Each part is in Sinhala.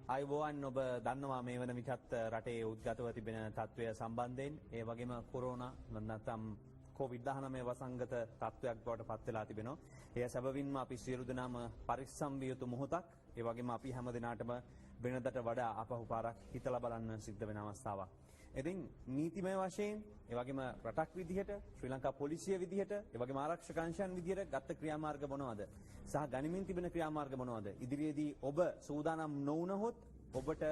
අයිබෝවන් ඔබ දන්නවා මේ වන විටත් රටේ උද්ගතව තිබෙන තත්ත්වය සම්බන්ධයෙන් ඒ වගේම කොරෝනා නැත්නම් COVID-19 වසංගත තත්ත්වයක් බවට පත් වෙලා තිබෙනවා. එය සැබවින්ම අපි සියලු දෙනාම පරිස්සම් විය යුතු මොහොතක්. ඒ වගේම අපි හැම දිනාටම වෙනදට වඩා අපහු පාරක් හිතලා බලන්න සිද්ධ වෙන අවස්ථාවක්. ඉතින් නීතිමය වශයෙන් ඒ වගේම රටක් විදිහට ශ්‍රී ලංකා පොලිසිය විදිහට ඒ වගේම ආරක්ෂක අංශයන් විදිහට ගත්ත ක්‍රියාමාර්ග මොනවද? සහ ගනිමින් තිබෙන ක්‍රියාමාර්ග මොනවද? ඉදිරියේදී ඔබ සූදානම් නොවුනහොත් ඔබට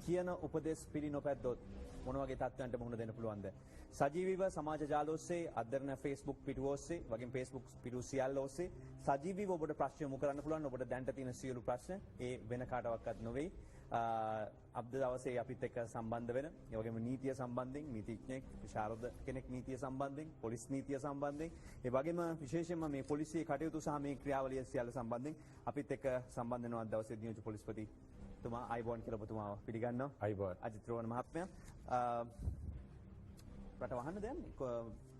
කියන උපදෙස් පිළි නොපැද්දොත් මොන වගේ තත්ත්වයන්ට මුහුණ දෙන්න පුළුවන්ද? සජීවීව සමාජ ජාල ඔස්සේ අධර්ණ Facebook පිටුව ඔස්සේ වගේම Facebook පිටු සියල්ල ඔස්සේ සජීවීව ඔබට ප්‍රශ්න යොමු කරන්න පුළුවන්. ඔබට දැනට තියෙන සියලු ප්‍රශ්න ඒ වෙන කාටවත් නොවේ. අද දවසේ අපිත් එක්ක සම්බන්ධ වෙන ඒ වගේම නීතිය සම්බන්ධයෙන් නීතිඥයෙක් විශාරද කෙනෙක් නීතිය සම්බන්ධයෙන් පොලිස් නීතිය සම්බන්ධයෙන් ඒ වගේම විශේෂයෙන්ම මේ පොලිසියේ කටයුතු සහ මේ ක්‍රියාවලිය සියල්ල සම්බන්ධයෙන් අපිත් එක්ක සම්බන්ධ වෙනවා අද දවසේ නියෝජ්‍ය පොලිස්පති තුමා අයිබෝන් කියලා ඔබතුමාව පිළිගන්නවා. අයිබෝන් අජිත් රෝහණ මහත්මයා. රට වහන්න දෙන්නේ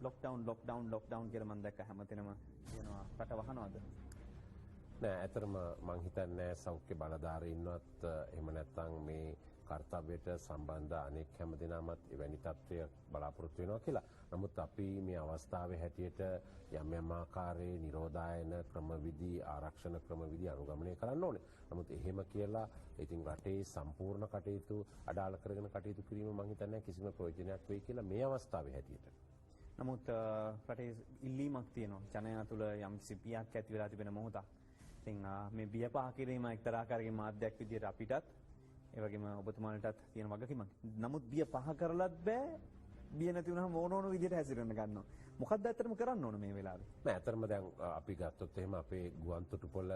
ලොක්ඩවුන් කියලා මම දැක්ක හැමතැනම කියනවා රට වහනවාද? නෑ ඇතරම මං හිතන්නේ සෞඛ්‍ය බලධාරීන්වත් එහෙම නැත්නම් මේ කාර්යයට සම්බන්ධ අනෙක් හැම දෙනාමත් එවැනි තත්ත්වයක් බලාපොරොත්තු වෙනවා කියලා. නමුත් අපි මේ අවස්ථාවේ හැටියට යම් යම් ආකාරයේ නිරෝධායන ක්‍රමවිධි ආරක්ෂණ ක්‍රමවිධි අනුගමනය කරන්න ඕනේ. නමුත් එහෙම කියලා ඉතින් රටේ සම්පූර්ණ කටයුතු අඩාල කරගෙන කටයුතු කිරීම මං හිතන්නේ කිසිම ප්‍රයෝජනයක් වෙයි කියලා මේ අවස්ථාවේ හැටියට. නමුත් රටේ ඉල්ලීමක් තියෙනවා. ජනයා තුළ යම් කිසි බියක් ඇති වෙලා තිබෙන මොහොතක්. ඉතින් මේ බිය පහ කිරීම එක්තරා ආකාරයකින් මාධ්‍යයක් විදියට අපිටත් ඒ වගේම ඔබතුමාලටත් තියෙන වගකීමක්. නමුත් බිය පහ කරලත් බෑ. බිය නැති වුණාම ඕන විදියට හැසිරෙන්න ගන්නවා. මොකක්ද ඇත්තටම කරන්න ඕන මේ වෙලාවේ? නෑ ඇත්තටම දැන් අපි ගත්තොත් එහෙම අපේ ගුවන් තොටුපොළ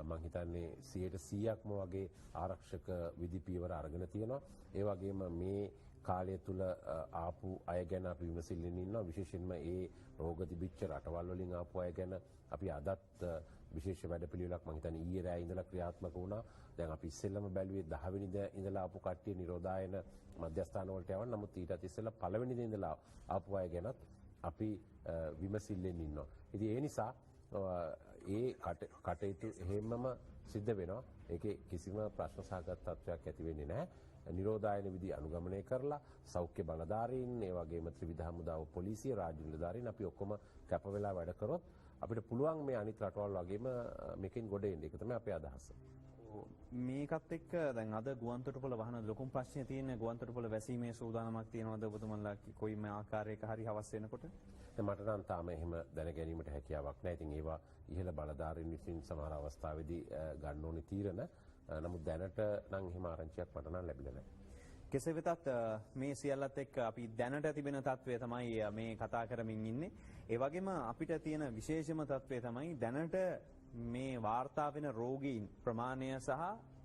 මම හිතන්නේ 100%ක්ම වගේ ආරක්ෂක විධි පියවර අරගෙන තියෙනවා. ඒ වගේම මේ කාලය තුල ආපු අය ගැන අපි විමසිල්ලෙන් ඉන්නවා. විශේෂයෙන්ම ඒ රෝග තිබිච්ච රටවල් වලින් ආපු අය ගැන අපි අදත් විශේෂ වැඩපිළිවෙලක් මම හිතන්නේ ඊයේ රෑ ඉඳලා ක්‍රියාත්මක වුණා. දැන් අපි ඉස්සෙල්ලම බැලුවේ 10 වෙනිදා ඉඳලා ආපු කට්ටිය නිරෝධායන මධ්‍යස්ථාන වලට යවන්න. නමුත් ඊටත් ඉස්සෙල්ලා පළවෙනිදා ඉඳලා ආපු අය ගැනත් අපි විමසිල්ලෙන් ඉන්නවා. ඉතින් ඒ නිසා ඒ කටයුතු එහෙමම සිද්ධ වෙනවා. ඒකේ කිසිම ප්‍රශ්න සහගත තත්ත්වයක් ඇති වෙන්නේ නැහැ. නිරෝධායන විධි අනුගමනය කරලා සෞඛ්‍ය බලධාරීන් ඒ වගේම ත්‍රිවිධ හමුදාව පොලිසිය රාජ්‍ය නිලධාරීන් අපි ඔක්කොම කැප වෙලා වැඩ කරොත් අපිට පුළුවන් මේ අනිත් රටවල් වගේම මේකෙන් ගොඩ එන්න. ඒක තමයි අපේ අදහස. මේකත් එක්ක දැන් අද ගුවන්තොටුපොළ වහන ලොකුම ප්‍රශ්නේ තියෙන්නේ ගුවන්තොටුපොළ වැසීමේ සූදානමක් තියෙනවද ඔබතුමන්ලා කොයිම ආකාරයක හරි හවස් වෙනකොට? මට නම් තාම එහෙම දැන ගැනීමට හැකියාවක් නැහැ. ඉතින් ඒවා ඉහළ බලධාරීන් විසින් සමහර අවස්ථාවේදී ගන්න ඕනේ තීරණ. නමුත් දැනට නම් එහෙම ආරංචියක් මට නම් ලැබිලා නැහැ. කෙසේ වෙතත් මේ සියල්ලත් එක්ක අපි දැනට තිබෙන තත්ත්වය තමයි මේ කතා කරමින් ඉන්නේ. ඒ වගේම අපිට තියෙන විශේෂම තත්ත්වය තමයි දැනට මේ වාර්තා වෙන රෝගීන් ප්‍රමාණය සහ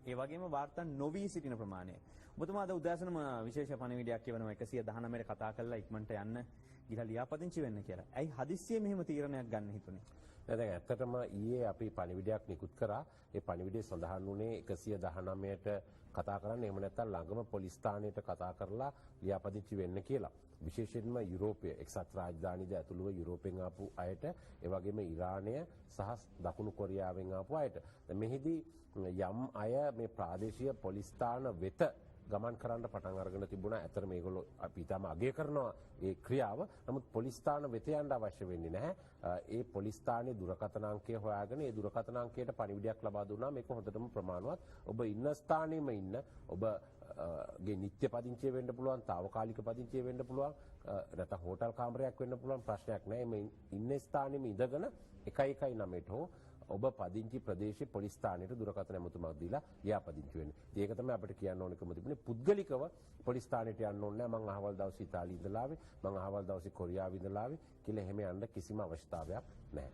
ඒ වගේම වාර්තා නොවී සිටින ප්‍රමාණය. ඔබතුමා අද උදෑසනම විශේෂ පණිවිඩයක් කියවනවා 119ට කතා කරලා ඉක්මනට යන්න ගිහලා ලියාපදිංචි වෙන්න කියලා. ඇයි හදිස්සියේ මෙහෙම තීරණයක් ගන්න හිතුනේ? දැන් ඇත්තටම ඊයේ අපි පණිවිඩයක් නිකුත් කරා. ඒ පණිවිඩයේ සඳහන් වුණේ 119ට කතා කරන්න එහෙම නැත්නම් ළඟම පොලිස් ස්ථානයට කතා කරලා ලියාපදිංචි වෙන්න කියලා. විශේෂයෙන්ම යුරෝපය එක්සත් රාජධානිද ඇතුළුව යුරෝපෙන් ආපු අයට ඒ වගේම ඉරානය සහ දකුණු කොරියාවෙන් ආපු අයට. මෙහිදී යම් අය මේ ප්‍රාදේශීය පොලිස් ස්ථාන වෙත ගමන් කරන්න පටන් අරගෙන තිබුණා. ඇත්තට මේගොල්ලෝ අපි ඊටම අගය කරනවා ඒ ක්‍රියාව. නමුත් පොලිස් ස්ථාන වෙත යන්න අවශ්‍ය වෙන්නේ නැහැ. ඒ පොලිස් ස්ථානයේ දුරකථන අංකය හොයාගෙන ඒ දුරකථන අංකයට පණිවිඩයක් ලබා දුන්නා. මේක හොඳටම ප්‍රමාණවත්. ඔබ ඉන්න ස්ථානෙම ඉන්න ඔබගේ නිත්‍ය පදිංචිය වෙන්න පුළුවන්, తాවකාලික පදිංචිය වෙන්න පුළුවන්, නැත්නම් හෝටල් කාමරයක් වෙන්න පුළුවන්, ප්‍රශ්නයක් නැහැ. මේ ඉන්න ස්ථානෙම ඉඳගෙන 119ට හෝ ඔබ පදිංචි ප්‍රදේශයේ පොලිස් ස්ථානයට දුරකථන ඇමතුමක් දීලා ලියාපදිංචි වෙන්න. ඒක තමයි අපිට කියන්න ඕනකම තිබුණේ. පුද්ගලිකව පොලිස් ස්ථානයට යන්න ඕනේ නැහැ. මං අහවල් දවසේ ඉතාලියේ ඉඳලා ආවේ, මං අහවල් දවසේ කොරියාවේ ඉඳලා ආවේ කියලා එහෙම යන්න කිසිම අවශ්‍යතාවයක් නැහැ.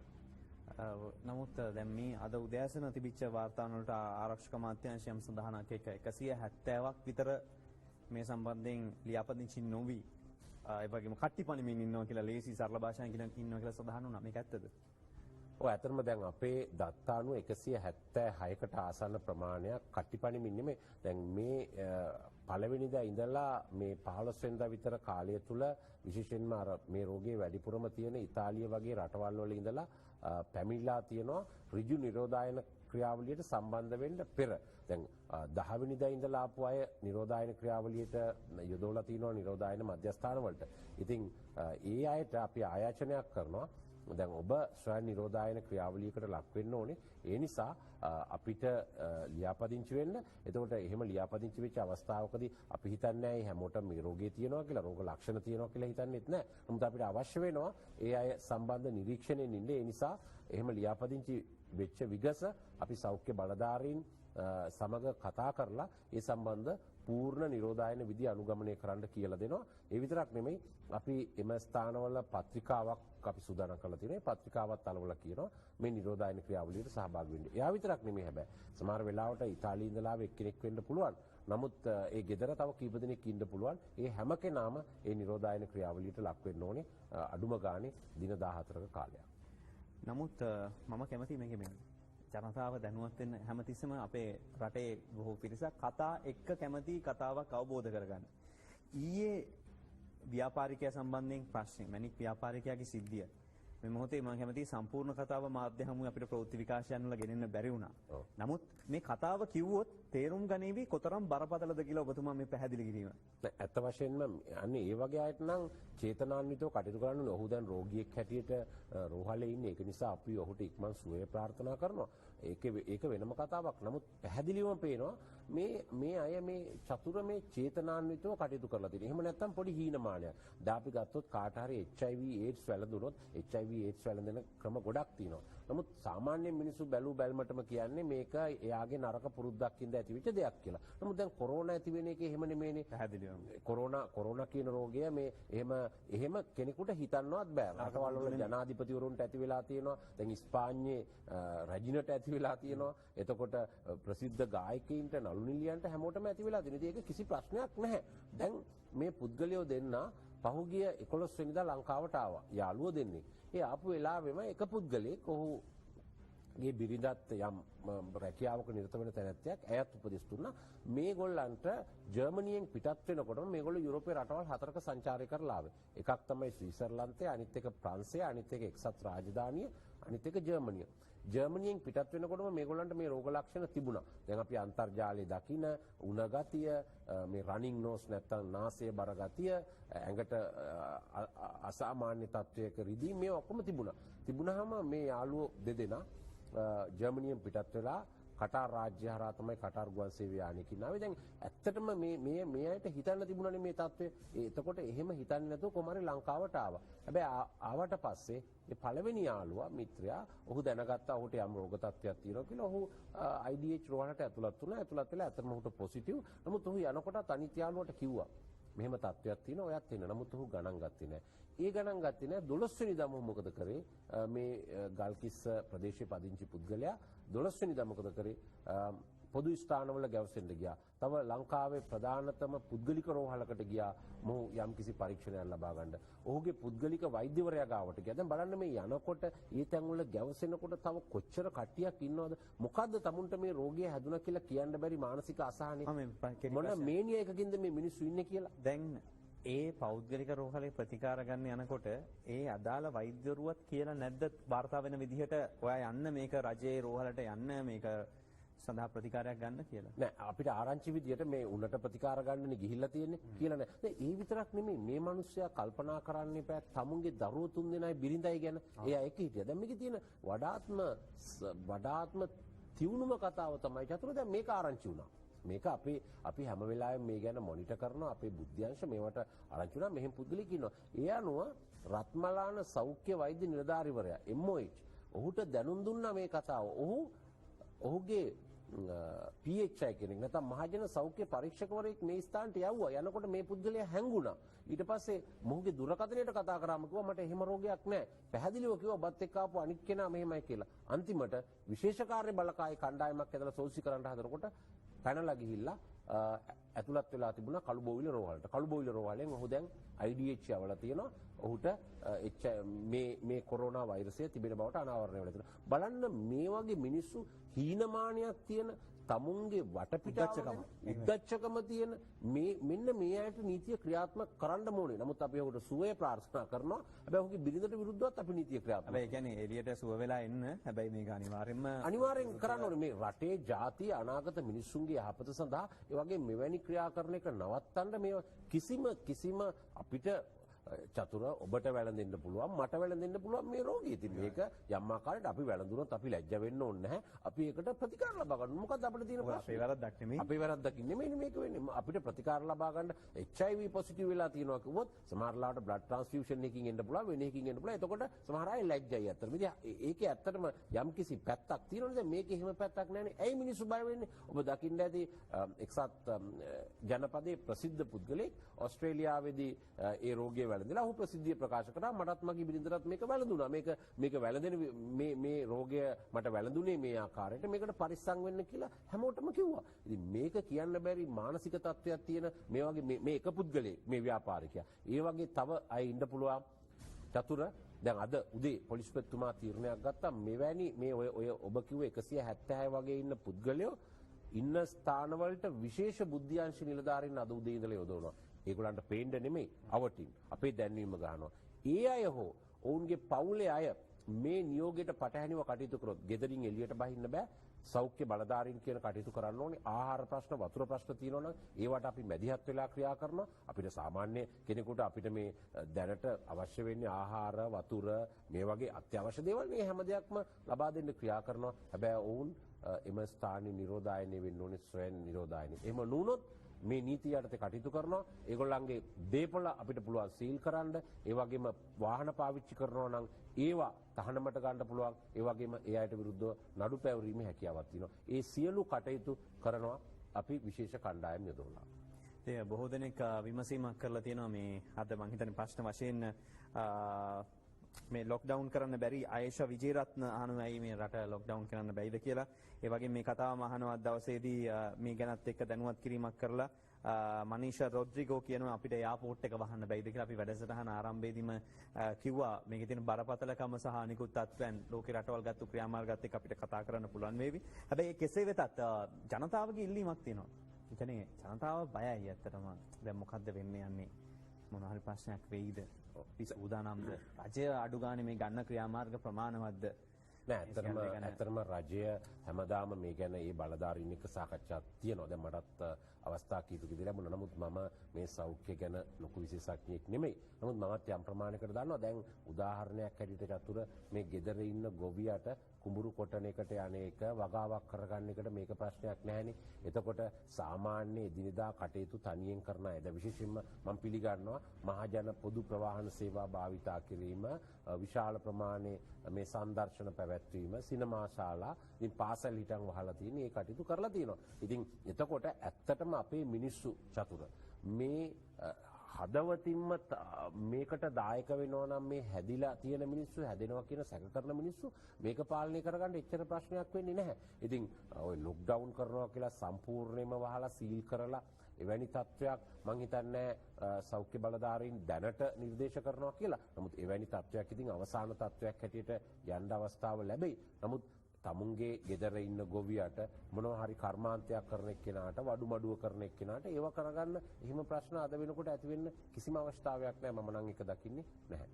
නමුත් දැන් මේ අද උදෑසන තිබිච්ච වාර්තාවන් වලට ආරක්ෂක අමාත්‍යාංශයම සඳහනක් එක 170ක් විතර මේ සම්බන්ධයෙන් ලියාපදිංචි නොවි ඒ වගේම කට්ටිපණිමින් ඉන්නවා කියලා ලේසි සරල භාෂාවෙන් ඉන්නවා කියලා සඳහන් වුණා. මේක ඇත්තද? ඔව් ඇත්තටම දැන් අපේ දත්තානුව 176කට ආසන්න ප්‍රමාණයක් කට්ටිපණිමින් නෙමෙයි. දැන් මේ පළවෙනිදා ඉඳලා මේ 15 වෙනිදා විතර කාලය තුල විශේෂයෙන්ම අර මේ රෝගේ වැඩිපුරම තියෙන ඉතාලිය වගේ රටවල් වල ඉඳලා පැමිණලා තියෙනවා ඍජු නිරෝධායන ක්‍රියාවලියට සම්බන්ධ වෙන්න පෙර. දැන් 10 වෙනිදා ඉඳලා ආපු අය නිරෝධායන ක්‍රියාවලියට යොදවලා තියෙනවා නිරෝධායන මධ්‍යස්ථාන වලට. ඉතින් ඒ අයට අපි ආයාචනයක් කරනවා දැන් ඔබ ස්වයං නිරෝධායන ක්‍රියාවලියකට ලක් වෙන්න ඕනේ. ඒ නිසා අපිට ලියාපදිංචි වෙන්න. එතකොට එහෙම ලියාපදිංචි වෙච්ච අවස්ථාවකදී අපි හිතන්නේ නැහැ හැමෝටම මේ රෝගය තියෙනවා කියලා, රෝග ලක්ෂණ තියෙනවා කියලා හිතන්නේත් නැහැ. නමුත් අපිට අවශ්‍ය වෙනවා ඒ අය සම්බන්ධ නිරීක්ෂණයෙන් ඉන්න. ඒ නිසා එහෙම ලියාපදිංචි වෙච්ච විගස අපි සෞඛ්‍ය බලධාරීන් සමග කතා කරලා ඒ සම්බන්ධ පූර්ණ නිරෝධායන විධි අනුගමනය කරන්න කියලා දෙනවා. ඒ විතරක් නෙමෙයි අපි එම ස්ථානවල පත්‍රිකාවක් අපි සූදානම් කරලා තියෙනවා. ඒ පත්‍රිකාවත් අලවලා කියනවා මේ නිරෝධායන ක්‍රියාවලියට සහභාගී වෙන්න. එයා විතරක් නෙමෙයි හැබැයි. සමහර වෙලාවට ඉතාලියේ ඉඳලා එක්කෙනෙක් වෙන්න පුළුවන්. නමුත් ඒ ගෙදර තව කීප දෙනෙක් ඉන්න පුළුවන්. ඒ හැම කෙනාම ඒ නිරෝධායන ක්‍රියාවලියට ලක් වෙන්න ඕනේ අඩුම ගානේ දින 14ක කාලයක්. නමුත් මම කැමති මේකෙ ජනතාව දැනුවත් වෙන්න හැමතිස්සම අපේ රටේ බොහෝ පිරිසක් කතා එක්ක කැමති කතාවක් අවබෝධ කරගන්න. ඊයේ ව්‍යාපාරිකයා සම්බන්ධයෙන් ප්‍රශ්නේ මැණික් ව්‍යාපාරිකයාගේ සිද්ධිය. මේ මොහොතේ මම කැමති සම්පූර්ණ කතාව මාධ්‍ය හමුවේ අපිට ප්‍රවෘත්ති විකාශයන් වල ගෙනෙන්න බැරි වුණා. නමුත් මේ කතාව කිව්වොත් තේරුම් ගනීවි කොතරම් බරපතලද කියලා ඔබතුමා මේ පැහැදිලි කිරීම. ඇත්ත වශයෙන්ම අන්නේ ඒ වගේ අයට නම් චේතනාන්විතව කටයුතු කරන්න ඕනේ. ඔහු දැන් රෝගියෙක් හැටියට රෝහලේ ඉන්නේ. ඒක නිසා අපි ඔහුට ඉක්මන් සුවය ප්‍රාර්ථනා කරනවා. ඒක වෙනම කතාවක්. නමුත් පැහැදිලිවම පේනවා මේ අය මේ චතුර මේ චේතනාන්විතව කටයුතු කරලා තියෙනවා. එහෙම නැත්නම් පොඩි හීනමානයක්. දැන් අපි ගත්තොත් කාට හරි HIV AIDS වැළඳුනොත් HIV AIDS වැළඳෙන ක්‍රම ගොඩක් තියෙනවා. නමුත් සාමාන්‍ය මිනිස්සු බැලු බැලමටම කියන්නේ මේක එයාගේ නරක පුරුද්දක් ඉඳ ඇතිවෙච්ච දෙයක් කියලා. නමුත් දැන් කොරෝනා ඇති වෙන එක එහෙම නෙමෙයිනේ. පැහැදිලිවම. කොරෝනා කියන රෝගය මේ එහෙම කෙනෙකුට හිතන්නවත් බෑ. රටවල් වල ජනාධිපතිවරුන්ට ඇති වෙලා තියෙනවා. දැන් ඉස්පාඤ්ඤේ රැජිනට ඇති වෙලා තියෙනවා. එතකොට ප්‍රසිද්ධ ගායකයින්ට නළු නිලියන්ට හැමෝටම ඇති වෙලා තියෙනවා. ඒක කිසි ප්‍රශ්නයක් නැහැ. දැන් මේ පුද්ගලයෝ දෙන්න පහුගිය 11 වෙනිදා ලංකාවට ආවා. යාළුවෝ දෙන්නේ. ඒ ආපු වෙලාවෙම එක පුද්ගලෙක් ඔහුගේ බිරිඳත් යම් රැකියාවක නිරත වෙන තැනැත්තියක් ඇයත් උපදෙස් දුන්නා. මේගොල්ලන්ට ජර්මනියෙන් පිටත් වෙනකොටම මේගොල්ලෝ යුරෝපේ රටවල් 4ක සංචාරය කරලා ආවේ. එකක් තමයි ස්විට්සර්ලන්තය, අනිත් එක ප්‍රංශය, අනිත් එක එක්සත් රාජධානිය, අනිත් එක ජර්මනිය. ජර්මනියෙන් පිටත් වෙනකොටම මේගොල්ලන්ට මේ රෝග ලක්ෂණ තිබුණා. දැන් අපි අන්තර්ජාලයේ දකින උණ ගතිය, මේ රනින් නෝස් නැත්තම් නාසය බර ගතිය, ඇඟට අසාමාන්‍ය තත්වයක රිදීම මේ ඔක්කොම තිබුණා. තිබුණාම මේ යාළුවෝ දෙදෙනා ජර්මනියෙන් පිටත් වෙලා කටාර් රාජ්‍ය හරහා තමයි කටාර් ගුවන් සේවය ආනෙකින් ආවේ. දැන් ඇත්තටම මේ අයට හිතන්න තිබුණානේ මේ තත්ත්වය. එතකොට එහෙම හිතන්නේ නැතුව කොහමරි ලංකාවට ආවා. හැබැයි ආවට පස්සේ මේ පළවෙනි යාළුවා මිත්‍රයා ඔහු දැනගත්තා ඔහුට යම් රෝග තත්ත්වයක් තියෙනවා කියලා. ඔහු IDH රෝහලට ඇතුළත් වුණා. ඇතුළත් වෙලා ඇත්තටම ඔහුට පොසිටිව්. නමුත් ඔහු යනකොට අනිත් යාළුවාට කිව්වා මෙහෙම තත්ත්වයක් තියෙනවා ඔයත් එන්න. නමුත් ඔහු ගණන් ගත්තේ නැහැ. ඒ ගණන් ගත්තේ නැහැ. 12 වෙනිදාම මොකද කරේ? මේ ගල්කිස්ස ප්‍රදේශයේ පදිංචි පුද්ගලයා 12 වෙනිදා මොකද කරේ? පොදු ස්ථානවල ගැවසෙන්න ගියා. තව ලංකාවේ ප්‍රධානතම පුද්ගලික රෝහලකට ගියා. මොහු යම්කිසි පරීක්ෂණයක් ලබා ගන්න. ඔහුගේ පුද්ගලික වෛද්‍යවරයා ගාවට ගියා. දැන් බලන්න මේ යනකොට ඒ තැන්වල ගැවසෙනකොට තව කොච්චර කට්ටියක් ඉන්නවද? මොකද්ද තමුන්ට මේ රෝගය හැදුණා කියලා කියන්න බැරි මානසික අසහනෙ. මොන මේනියා එකකින්ද මේ මිනිස්සු ඉන්නේ කියලා. දැන් ඒ පෞද්ගලික රෝහලේ ප්‍රතිකාර ගන්න යනකොට ඒ අදාළ වෛද්‍යවරුවත් කියලා නැද්ද වාර්තා වෙන විදිහට ඔයා යන්න මේක රජයේ රෝහලට යන්න මේක සඳහා ප්‍රතිකාරයක් ගන්න කියලා. නෑ අපිට ආරංචි විදියට මේ උන්නට ප්‍රතිකාර ගන්නනේ ගිහිල්ලා තියෙන්නේ කියලා නෑ. දැන් ඒ විතරක් නෙමෙයි මේ මිනිස්සයා කල්පනා කරන්නේ බෑ තමුන්ගේ දරුවෝ 3 දෙනායි බිරිඳයි ගැන. එයා එක හිටියා. දැන් මේකේ තියෙන වඩාත්ම තියුණුම කතාව තමයි චතුර දැන් මේක ආරංචි වුණා. මේක අපි හැම වෙලාවෙම මේ ගැන මොනිටර් කරනවා. අපේ බුද්ධ්‍යංශ මේවට ආරංචි වුණා. මෙහෙම පුද්ගලෙක් ඉන්නවා. ඒ අනුව රත්මලාන සෞඛ්‍ය වෛද්‍ය නිලධාරිවරයා MOH ඔහුට දැනුම් දුන්නා මේ කතාව. ඔහුගේ PHI කෙනෙක් නැත්නම් මහජන සෞඛ්‍ය පරීක්ෂකවරයෙක් මේ ස්ථානට යවුවා. යනකොට මේ පුද්ගලයා හැංගුණා. ඊට පස්සේ මොහුගේ දුරකථනයට කතා කරාම කිව්වා මට එහෙම රෝගයක් නැහැ. පැහැදිලිව කිව්වා බත් එක්ක ආපු අනිත් කෙනා මෙහෙමයි කියලා. අන්තිමට විශේෂ කාර්ය බලකාය කණ්ඩායමක් ඇදලා සෝසි කරන්න හදනකොට පැනලා ගිහිල්ලා ඇතුළත් වෙලා තිබුණා කළුබෝවිල රෝහලට. කළුබෝවිල රෝහලෙන් ඔහු දැන් IDH යවලා තියෙනවා. ඔහුට මේ කොරෝනා වෛරසය තිබෙන බවට අනාවරණය වෙලා තියෙනවා. බලන්න මේ වගේ මිනිස්සු හීනමානයක් තියෙන තමුන්ගේ වටපිටාවකම උද්දච්චකම තියෙන මෙන්න මේ අයට නීතිය ක්‍රියාත්මක කරන්න ඕනේ. නමුත් අපි ඔහුට සුවය ප්‍රාර්ථනා කරනවා. හැබැයි ඔහුගේ බිරිඳට විරුද්ධවත් අපි නීතිය ක්‍රියාත්මක කරනවා. හැබැයි කියන්නේ එළියට සුව වෙලා එන්න හැබැයි මේක අනිවාර්යෙන් කරන්න ඕනේ. මේ රටේ ජාතිය අනාගත මිනිස්සුන්ගේ යහපත සඳහා ඒ වගේ මෙවැනි ක්‍රියා කරන එක නවත්තන්න මේ කිසිම අපිට චතුර ඔබට වැළඳෙන්න පුළුවන් මට වැළඳෙන්න පුළුවන් මේ රෝගී. ඉතින් මේක යම් ආකාරයකට අපි වැළඳුනොත් අපි ලැජ්ජ වෙන්න ඕනේ නැහැ. අපි ඒකට ප්‍රතිකාර ලබා ගන්න. මොකද අපිට තියෙන ප්‍රශ්නේ අපේ වැරද්දක් නෙමෙයි. අපේ වැරද්දක් නෙමෙයි මේක වෙන්නේ. අපිට ප්‍රතිකාර ලබා ගන්න HIV පොසිටිව් වෙලා තියෙනවා කිව්වොත් සමහර ලාවට බ්ලඩ් ට්‍රාන්ස්ෆියුෂන් එකකින් එන්න පුළුවන් වෙන එකකින් එන්න පුළුවන්. එතකොට සමහර අය ලැජ්ජයි අතට. ඉතින් ඒකේ ඇත්තටම යම් කිසි පැත්තක් තියෙනවනේ. දැන් මේකේ එහෙම පැත්තක් නැහැනේ. ඇයි මිනිස්සු බය වෙන්නේ? ඔබ දකින්න ඇති එක්සත් ජනපදයේ ප්‍රසිද්ධ පුද්ගලෙක් ඕස්ට්‍රේලියාවේදී ඒ රෝගය වැළඳලා ඔහු ප්‍රසිද්ධිය ප්‍රකාශ කරා. මටත් මගේ බිරිඳටත් මේක වැළඳුණා. මේක වැළඳෙන මේ රෝගය මට වැළඳුනේ මේ ආකාරයට. මේකට පරිස්සම් වෙන්න කියලා හැමෝටම කිව්වා. ඉතින් මේක කියන්න බැරි මානසික තත්ත්වයක් තියෙන මේ වගේ මේ එක පුද්ගලයෙක් මේ ව්‍යාපාරිකයා. ඒ වගේ තව අය ඉන්න පුළුවන්. චතුර දැන් අද උදේ පොලිස්පතිතුමා තීරණයක් ගත්තා මෙවැනි මේ ඔය ඔබ කිව්ව 176 වගේ ඉන්න පුද්ගලයෝ ඉන්න ස්ථානවලට විශේෂ බුද්ධ්‍යංශ නිලධාරීන් අද උදේ ඉඳලා යොදවනවා. ඒගොල්ලන්ට පේන්න නෙමෙයි අවටින් අපේ දැන්වීම ගන්නවා. ඒ අය හෝ ඔවුන්ගේ පවුලේ අය මේ නියෝගයට පටහැනිව කටයුතු කරොත් ගෙදරින් එළියට බහින්න බෑ. සෞඛ්‍ය බලධාරීන් කියන කටයුතු කරන්න ඕනේ. ආහාර ප්‍රශ්න වතුර ප්‍රශ්න තියෙනවා නම් ඒවට අපි මැදිහත් වෙලා ක්‍රියා කරනවා. අපිට සාමාන්‍ය කෙනෙකුට අපිට මේ දැනට අවශ්‍ය වෙන්නේ ආහාර වතුර මේ වගේ අත්‍යවශ්‍ය දේවල් මේ හැම දෙයක්ම ලබා දෙන්න ක්‍රියා කරනවා. හැබැයි ඔවුන් එම ස්ථානීය නිරෝධායනය වෙන්න ඕනේ ස්වයං නිරෝධායනය. එහෙම නුනොත් මේ නීතිය යටතේ කටයුතු කරනවා. ඒගොල්ලන්ගේ දේපොළ අපිට පුළුවන් සීල් කරන්න. ඒ වගේම වාහන පාවිච්චි කරනවා නම් ඒවා තහනමට ගන්න පුළුවන්. ඒ වගේම ඒ අයට විරුද්ධව නඩු පැවරීමේ හැකියාවක් තියෙනවා. ඒ සියලු කටයුතු කරනවා අපි විශේෂ කණ්ඩායම් යොදවලා. ඒ බොහෝ දෙනෙක් විමසීමක් කරලා තියෙනවා මේ අද මම හිතන්නේ ප්‍රශ්න වශයෙන් මේ ලොක්ඩවුන් කරන්න බැරි ආයේෂා විජේරත්න අහනවා ඇයි මේ රට ලොක්ඩවුන් කරන්න බැයිද කියලා. ඒ වගේම මේ කතාවම අහනවා දවසේදී මේ ගැනත් එක්ක දැනුවත් කිරීමක් කරලා මනීෂා රොඩ්රිගෝ කියනවා අපිට එයාපෝට් එක වහන්න බැයිද කියලා. අපි වැඩසටහන ආරම්භයේදීම කිව්වා මේකේ තියෙන බරපතලකම සහ අනිකුත් තත්ත්වයන් ලෝකේ රටවල් ගත්තු ක්‍රියාමාර්ගات එක්ක අපිට කතා කරන්න පුළුවන් වේවි. හැබැයි කෙසේ වෙතත් ජනතාවගේ ඉල්ලීමක් තියෙනවා. ඒ කියන්නේ ජනතාව බයයි ඇත්තටම. දැන් මොකද්ද වෙන්නේ යන්නේ? මොන හරි ප්‍රශ්නයක් වෙයිද? පිස උදානම්ද රජය අඩු ගානේ මේ ගන්න ක්‍රියාමාර්ග ප්‍රමාණවත්ද? නෑ ඇත්තටම රජය හැමදාම මේ ගැන ඒ බලධාරීන් එක්ක සාකච්ඡාවක් තියෙනවා. දැන් මටත් අවස්ථා කීපකදී ලැබුණා. නමුත් මම මේ සෞඛ්‍ය ගැන ලොකු විශේෂඥයෙක් නෙමෙයි. නමුත් මමත් යම් ප්‍රමාණයකට දන්නවා. දැන් උදාහරණයක් හැටියට චතුර මේ ගෙදර ඉන්න ගොවියට කුඹුරු කොටන එකට යන්නේක වගාවක් කරගන්න එකට මේක ප්‍රශ්නයක් නැහැනේ. එතකොට සාමාන්‍ය එදිනෙදා කටයුතු තනියෙන් කරන අයද විශේෂයෙන්ම මම පිළිගන්නවා මහජන පොදු ප්‍රවාහන සේවා භාවිතා කිරීම, විශාල ප්‍රමාණයේ මේ සංදර්ශන පැවැත්වීම, සිනමා ශාලා, ඉතින් පාසල් හිටන් වහලා තියෙන මේ කටයුතු කරලා තියෙනවා. ඉතින් එතකොට ඇත්තටම අපේ මිනිස්සු චතුර මේ හදවතින්ම මේකට දායක වෙනවා නම් මේ හැදිලා තියෙන මිනිස්සු හැදෙනවා කියන සැක කරන මිනිස්සු මේක පාලනය කරගන්න එච්චර ප්‍රශ්නයක් වෙන්නේ නැහැ. ඉතින් ඔය ලොක්ඩවුන් කරනවා කියලා සම්පූර්ණයෙන්ම වහලා සීල් කරලා එවැනි තත්වයක් මං හිතන්නේ සෞඛ්‍ය බලධාරීන් දැනට නිර්දේශ කරනවා කියලා. නමුත් එවැනි තත්වයක් ඉතින් අවසාන තත්වයක් හැටියට යන්න අවස්ථාව ලැබෙයි. නමුත් තමුන්ගේ ගෙදර ඉන්න ගොවියට මොනවා හරි කර්මාන්තයක් කරන එක්කෙනාට වඩු මඩුව කරන එක්කෙනාට ඒව කරගන්න එහෙම ප්‍රශ්න අද වෙනකොට ඇති වෙන්න කිසිම අවස්ථාවක් නැහැ. මම නම් ඒක දකින්නේ නැහැ.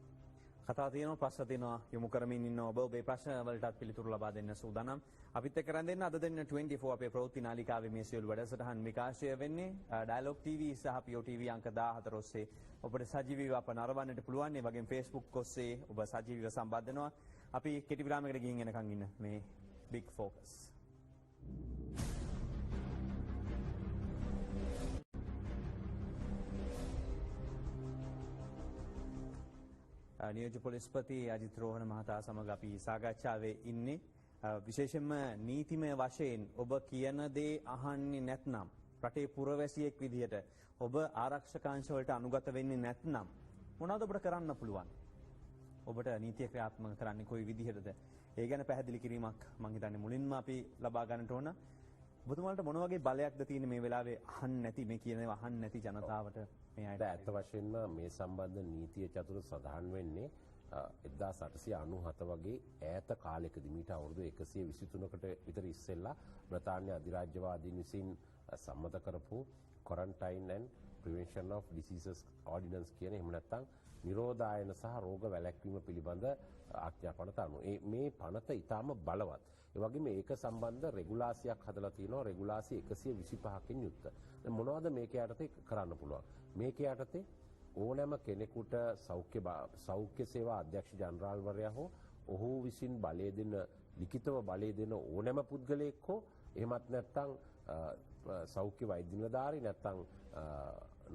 කතා තියෙනවා ප්‍රශ්න තියෙනවා යොමු කරමින් ඉන්න ඔබ ඔබේ ප්‍රශ්න වලටත් පිළිතුරු ලබා දෙන්න සූදානම්. අපිත් එක්ක රැඳෙන්න අද දෙන්න 24 අපේ ප්‍රවෘත්ති නාලිකාවේ මේ සියලු වැඩසටහන් විකාශය වෙන්නේ ඩයලොග් TV සහ PO TV අංක 14 ඔස්සේ ඔබට සජීවීව අප නරඹන්නට පුළුවන්. ඒ වගේම Facebook ඔස්සේ ඔබ සජීවීව සම්බන්ධ වෙනවා. අපි කෙටි විරාමයකට ගිහින් එනකන් ඉන්න මේ Big Focus. නියෝජ්‍ය පොලිස්පති අජිත් රෝහණ මහතා සමග අපි සාකච්ඡාවේ ඉන්නේ. විශේෂයෙන්ම නීතිමය වශයෙන් ඔබ කියන දේ අහන්නේ නැත්නම් රටේ පුරවැසියෙක් විදිහට ඔබ ආරක්ෂකාංශ වලට අනුගත වෙන්නේ නැත්නම් මොනවද ඔබට කරන්න පුළුවන්? ඔබට නීතිය ක්‍රියාත්මක කරන්නේ කොයි විදිහටද? ඒ ගැන පැහැදිලි කිරීමක් මම හිතන්නේ මුලින්ම අපි ලබා ගන්නට ඕන. ඔබතුමාලට මොන වගේ බලයක්ද තියෙන්නේ මේ වෙලාවේ අහන්න නැති මේ කියන ඒවා අහන්න නැති ජනතාවට මේ අයට ඇත්ත වශයෙන්ම මේ සම්බන්ධ නීතිය චතුර සඳහන් වෙන්නේ 1897 වගේ ඈත කාලෙකදී මීට අවුරුදු 123කට විතර ඉස්සෙල්ලා බ්‍රිතාන්‍ය අධිරාජ්‍යවාදීන් විසින් සම්මත කරපු Quarantine and Prevention of Diseases Ordinance කියන එහෙම නැත්නම් නිරෝධායන සහ රෝග වැළැක්වීම පිළිබඳ ආඥා පනත අනුව මේ පනත ඊටාම බලවත්. ඒ වගේම ඒක සම්බන්ධ රෙගුලාසියක් හදලා තියෙනවා රෙගුලාසි 125කින් යුක්ත. දැන් මොනවද මේක යටතේ කරන්න පුළුවන්? මේක යටතේ ඕනෑම කෙනෙකුට සෞඛ්‍ය සේවා අධ්‍යක්ෂ ජනරාල්වරයා හෝ ඔහු විසින් බලය දෙන ලිඛිතව බලය දෙන ඕනෑම පුද්ගලයෙක් හෝ එහෙමත් නැත්නම් සෞඛ්‍ය වෛද්‍ය නිලධාරී නැත්නම්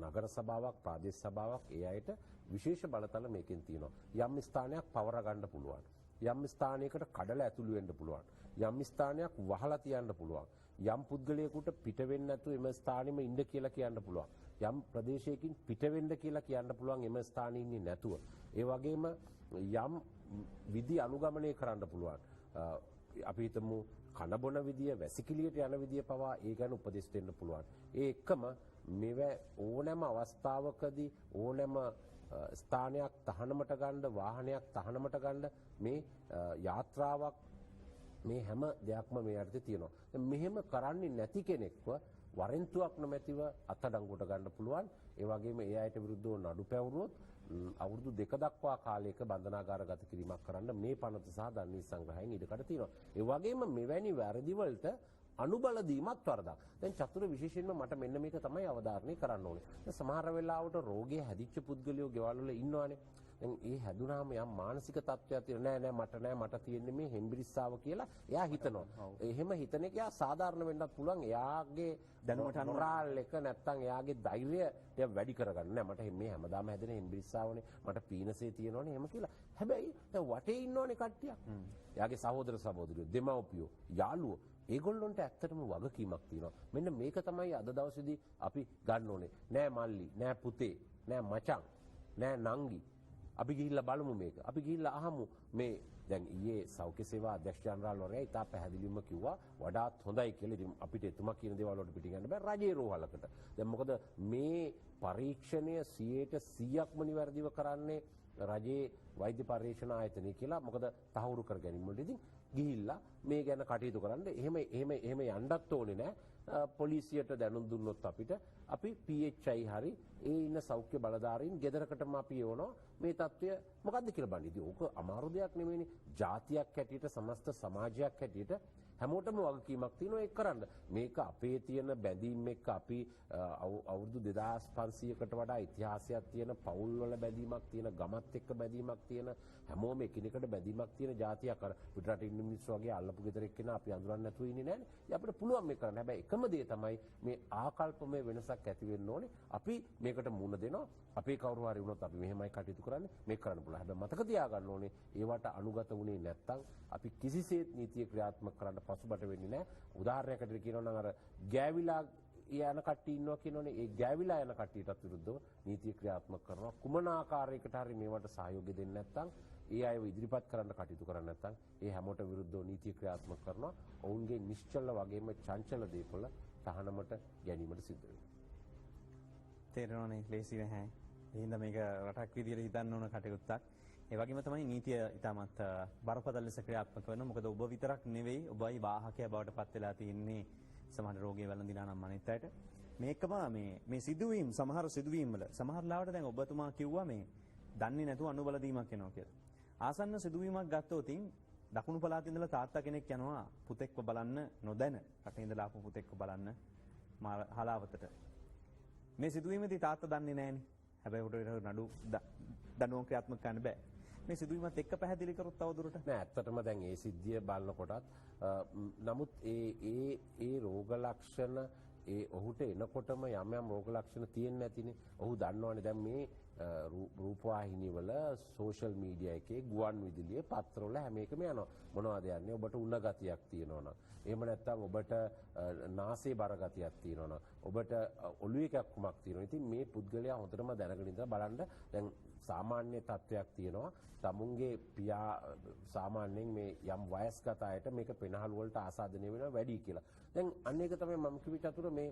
නගර සභාවක් ප්‍රාදේශ සභාවක් ඒ අයට විශේෂ බලතල මේකෙන් තියෙනවා. යම් ස්ථානයක් පවර ගන්න පුළුවන්. යම් ස්ථානයකට කඩලා ඇතුළු වෙන්න පුළුවන්. යම් ස්ථානයක් වහලා තියන්න පුළුවන්. යම් පුද්ගලයෙකුට පිට වෙන්න නැතුව එම ස්ථානෙම ඉන්න කියලා කියන්න පුළුවන්. යම් ප්‍රදේශයකින් පිට වෙන්න කියලා කියන්න පුළුවන් එම ස්ථානයේ ඉන්නේ නැතුව. ඒ වගේම යම් විදි අනුගමනය කරන්න පුළුවන්. අපි හිතමු කන බොන විදිය, වැසිකිළියට යන විදිය පවා ඒ ගැන උපදෙස් දෙන්න පුළුවන්. ඒ එක්කම මෙව ඕනෑම අවස්ථාවකදී ඕනෑම ස්ථානයක් තහනමට ගන්න, වාහනයක් තහනමට ගන්න මේ යාත්‍රාවක් මේ හැම දෙයක්ම මේ යටතේ තියෙනවා. දැන් මෙහෙම කරන්නේ නැති කෙනෙක්ව වරෙන්තුවක් නොමැතිව අත්අඩංගුවට ගන්න පුළුවන්. ඒ වගේම ඒ අයට විරුද්ධව නඩු පැවරුවොත් අවුරුදු 2 දක්වා කාලයක බන්ධනාගාරගත කිරීමක් කරන්න මේ පනත සහ දන්නේ සංග්‍රහයෙන් ඉඩකඩ තියෙනවා. ඒ වගේම මෙවැනි වැරදි වලට අනුබල දීමත් වරදක්. දැන් චතුර විශේෂයෙන්ම මට මෙන්න මේක තමයි අවධාරණය කරන්න ඕනේ. දැන් සමහර වෙලාවට රෝගයේ හැදිච්ච පුද්ගලයෝ ගෙවල් වල ඉන්නවානේ. දැන් ඒ හැදුනාම යම් මානසික තත්ත්වයක් තියෙන නෑ මට තියෙන්නේ මේ හෙම්බිරිස්සාව කියලා එයා හිතනවා. එහෙම හිතන එක එයා සාධාරණ වෙන්නත් පුළුවන්. එයාගේ දැනුමට මොරාල් එක නැත්තම් එයාගේ ධෛර්යය වැඩි කරගන්න. නෑ මට මේ හැමදාම හැදෙන හෙම්බිරිස්සාවනේ මට පීනසේ තියෙනවනේ එහෙම කියලා. හැබැයි දැන් වටේ ඉන්නවනේ කට්ටියක්. එයාගේ සහෝදර සහෝදරියෝ, දෙමව්පියෝ, යාළුවෝ ඒගොල්ලොන්ට ඇත්තටම වගකීමක් තියෙනවා. මෙන්න මේක තමයි අද දවසේදී අපි ගන්න ඕනේ. නෑ මල්ලි, නෑ පුතේ, නෑ මචං, නෑ නංගි. අපි ගිහිල්ලා බලමු මේක. අපි ගිහිල්ලා අහමු මේ දැන් ඊයේ සෞඛ්‍ය සේවා අධ්‍යක්ෂ ජනරාල්වරයා ඉතා පැහැදිලිවම කිව්වා වඩාත් හොඳයි කියලා. ඉතින් අපිට එතුමා කියන දේවල් වලට පිටින් යන්න බෑ රජයේ රෝහලකට. දැන් මොකද මේ පරීක්ෂණය 100%ක්ම නිවැරදිව කරන්නේ රජයේ වෛද්‍ය පරීක්ෂණ ආයතනය කියලා. මොකද තහවුරු කර ගැනීම වලට ඉතින් ගිහිල්ලා මේ ගැන කටයුතු කරන්න එහෙම යන්නත් ඕනේ නෑ. පොලිසියට දැනුම් දුන්නොත් අපිට අපි PHI හරි ඒ ඉන්න සෞඛ්‍ය බලධාරීන් ගෙදරකටම අපි යවනවා මේ තත්ත්වය මොකද්ද කියලා බලන්න. ඉතින් ඕක අමාරු දෙයක් නෙමෙයිනේ. ජාතියක් හැටියට සමස්ත සමාජයක් හැටියට හැමෝටම වගකීමක් තියෙනවා ඒක කරන්න. මේක අපේ තියෙන බැඳීම් එක්ක අපි අවුරුදු 2500කට වඩා ඉතිහාසයක් තියෙන පවුල් වල බැඳීමක් තියෙන ගමත් එක්ක බැඳීමක් තියෙන හැමෝම එකිනෙකට බැඳීමක් තියෙන ජාතියක්. අර පිටරට ඉන්න මිනිස්සු වගේ අල්ලපු ගෙදර එක්කෙනා අපි අඳුරන්නේ නැතුව ඉන්නේ නැහැනේ. අපිට පුළුවන් මේක කරන්න. හැබැයි එකම දේ තමයි මේ ආකල්පමය වෙනසක් ඇති වෙන්න ඕනේ. අපි මේකට මුහුණ දෙනවා. අපේ කවුරු හරි වුණොත් අපි මෙහෙමයි කටයුතු කරන්නේ. මේක කරන්න පුළුවන්. හැබැයි මතක තියාගන්න ඕනේ ඒවට අනුගත වුණේ නැත්තම් අපි කිසිසේත් නීතිය ක්‍රියාත්මක කරන්න පසුබට වෙන්නේ නැහැ. උදාහරණයකට කියනවා නම් අර ගෑවිලා යන කට්ටිය ඉන්නවා කියනෝනේ. ඒ ගෑවිලා යන කට්ටියටත් විරුද්ධව නීතිය ක්‍රියාත්මක කරනවා. කුමන ආකාරයකට හරි මේවට සහයෝගය දෙන්නේ නැත්තම් ඒ අයව ඉදිරිපත් කරන්න කටයුතු කරන්නේ නැත්තම් ඒ හැමෝට විරුද්ධව නීතිය ක්‍රියාත්මක කරනවා. ඔවුන්ගේ නිශ්චල වගේම චංචල දේපොළ තහනමට ගැනීමට සිද්ධ වෙනවා. තේරෙනවනේ ලේසි නැහැ. එහෙනම් මේක රටක් විදියට හිතන්න ඕන කටයුත්තක්. ඒ වගේම තමයි නීතිය ඉතාමත් බරපතල ලෙස ක්‍රියාත්මක වෙනවා. මොකද ඔබ විතරක් නෙවෙයි ඔබයි වාහකයා බවට පත් වෙලා තියෙන්නේ සමහර රෝගී වැළඳිනා නම් අනිත් අයට. මේකම මේ සිදුවීම් සමහර සිදුවීම් වල සමහර ලාවට දැන් ඔබතුමා කිව්වා මේ දන්නේ නැතුව අනුබල දීමක් වෙනවා කියලා. ආසන්න සිදුවීමක් ගත්තොත් දකුණු පළාතේ ඉඳලා තාත්තා කෙනෙක් යනවා පුතෙක්ව බලන්න නොදැන රටේ ඉඳලා ආපු පුතෙක්ව බලන්න හලාවතට. මේ සිදුවීමේදී තාත්තා දන්නේ නැහනේ. හැබැයි උඩ නඩු දඬුවම් ක්‍රියාත්මක කරන්න බෑ. මේ සිදුවීමත් එක්ක පැහැදිලි කරොත් තවදුරට නෑ ඇත්තටම දැන් ඒ සිද්ධිය බලනකොටත් නමුත් ඒ රෝග ලක්ෂණ ඔහුට එනකොටම යම් රෝග ලක්ෂණ තියෙන්නේ නැතිනේ. ඔහු දන්නවනේ දැන් මේ රූපවාහිනී වල සෝෂල් මීඩියා එකේ ගුවන් විදුලියේ පත්‍රවල හැම එකම යනවා. මොනවද යන්නේ? ඔබට උණ ගතියක් තියෙනවා නම්. එහෙම නැත්නම් ඔබට නාසයේ බර ගතියක් තියෙනවා නම්. ඔබට ඔළුවේ කැක්කුමක් තියෙනවා. ඉතින් මේ පුද්ගලයා හොඳටම දැනගෙන ඉඳලා බලන්න දැන් සාමාන්‍ය තත්ත්වයක් තියෙනවා. තමුන්ගේ පියා සාමාන්‍යයෙන් මේ යම් වයස්ගත අයට මේක පෙනහළු වලට ආසාදනය වෙනවා වැඩි කියලා. දැන් අන්න ඒක තමයි මම කිව්වේ චතුර මේ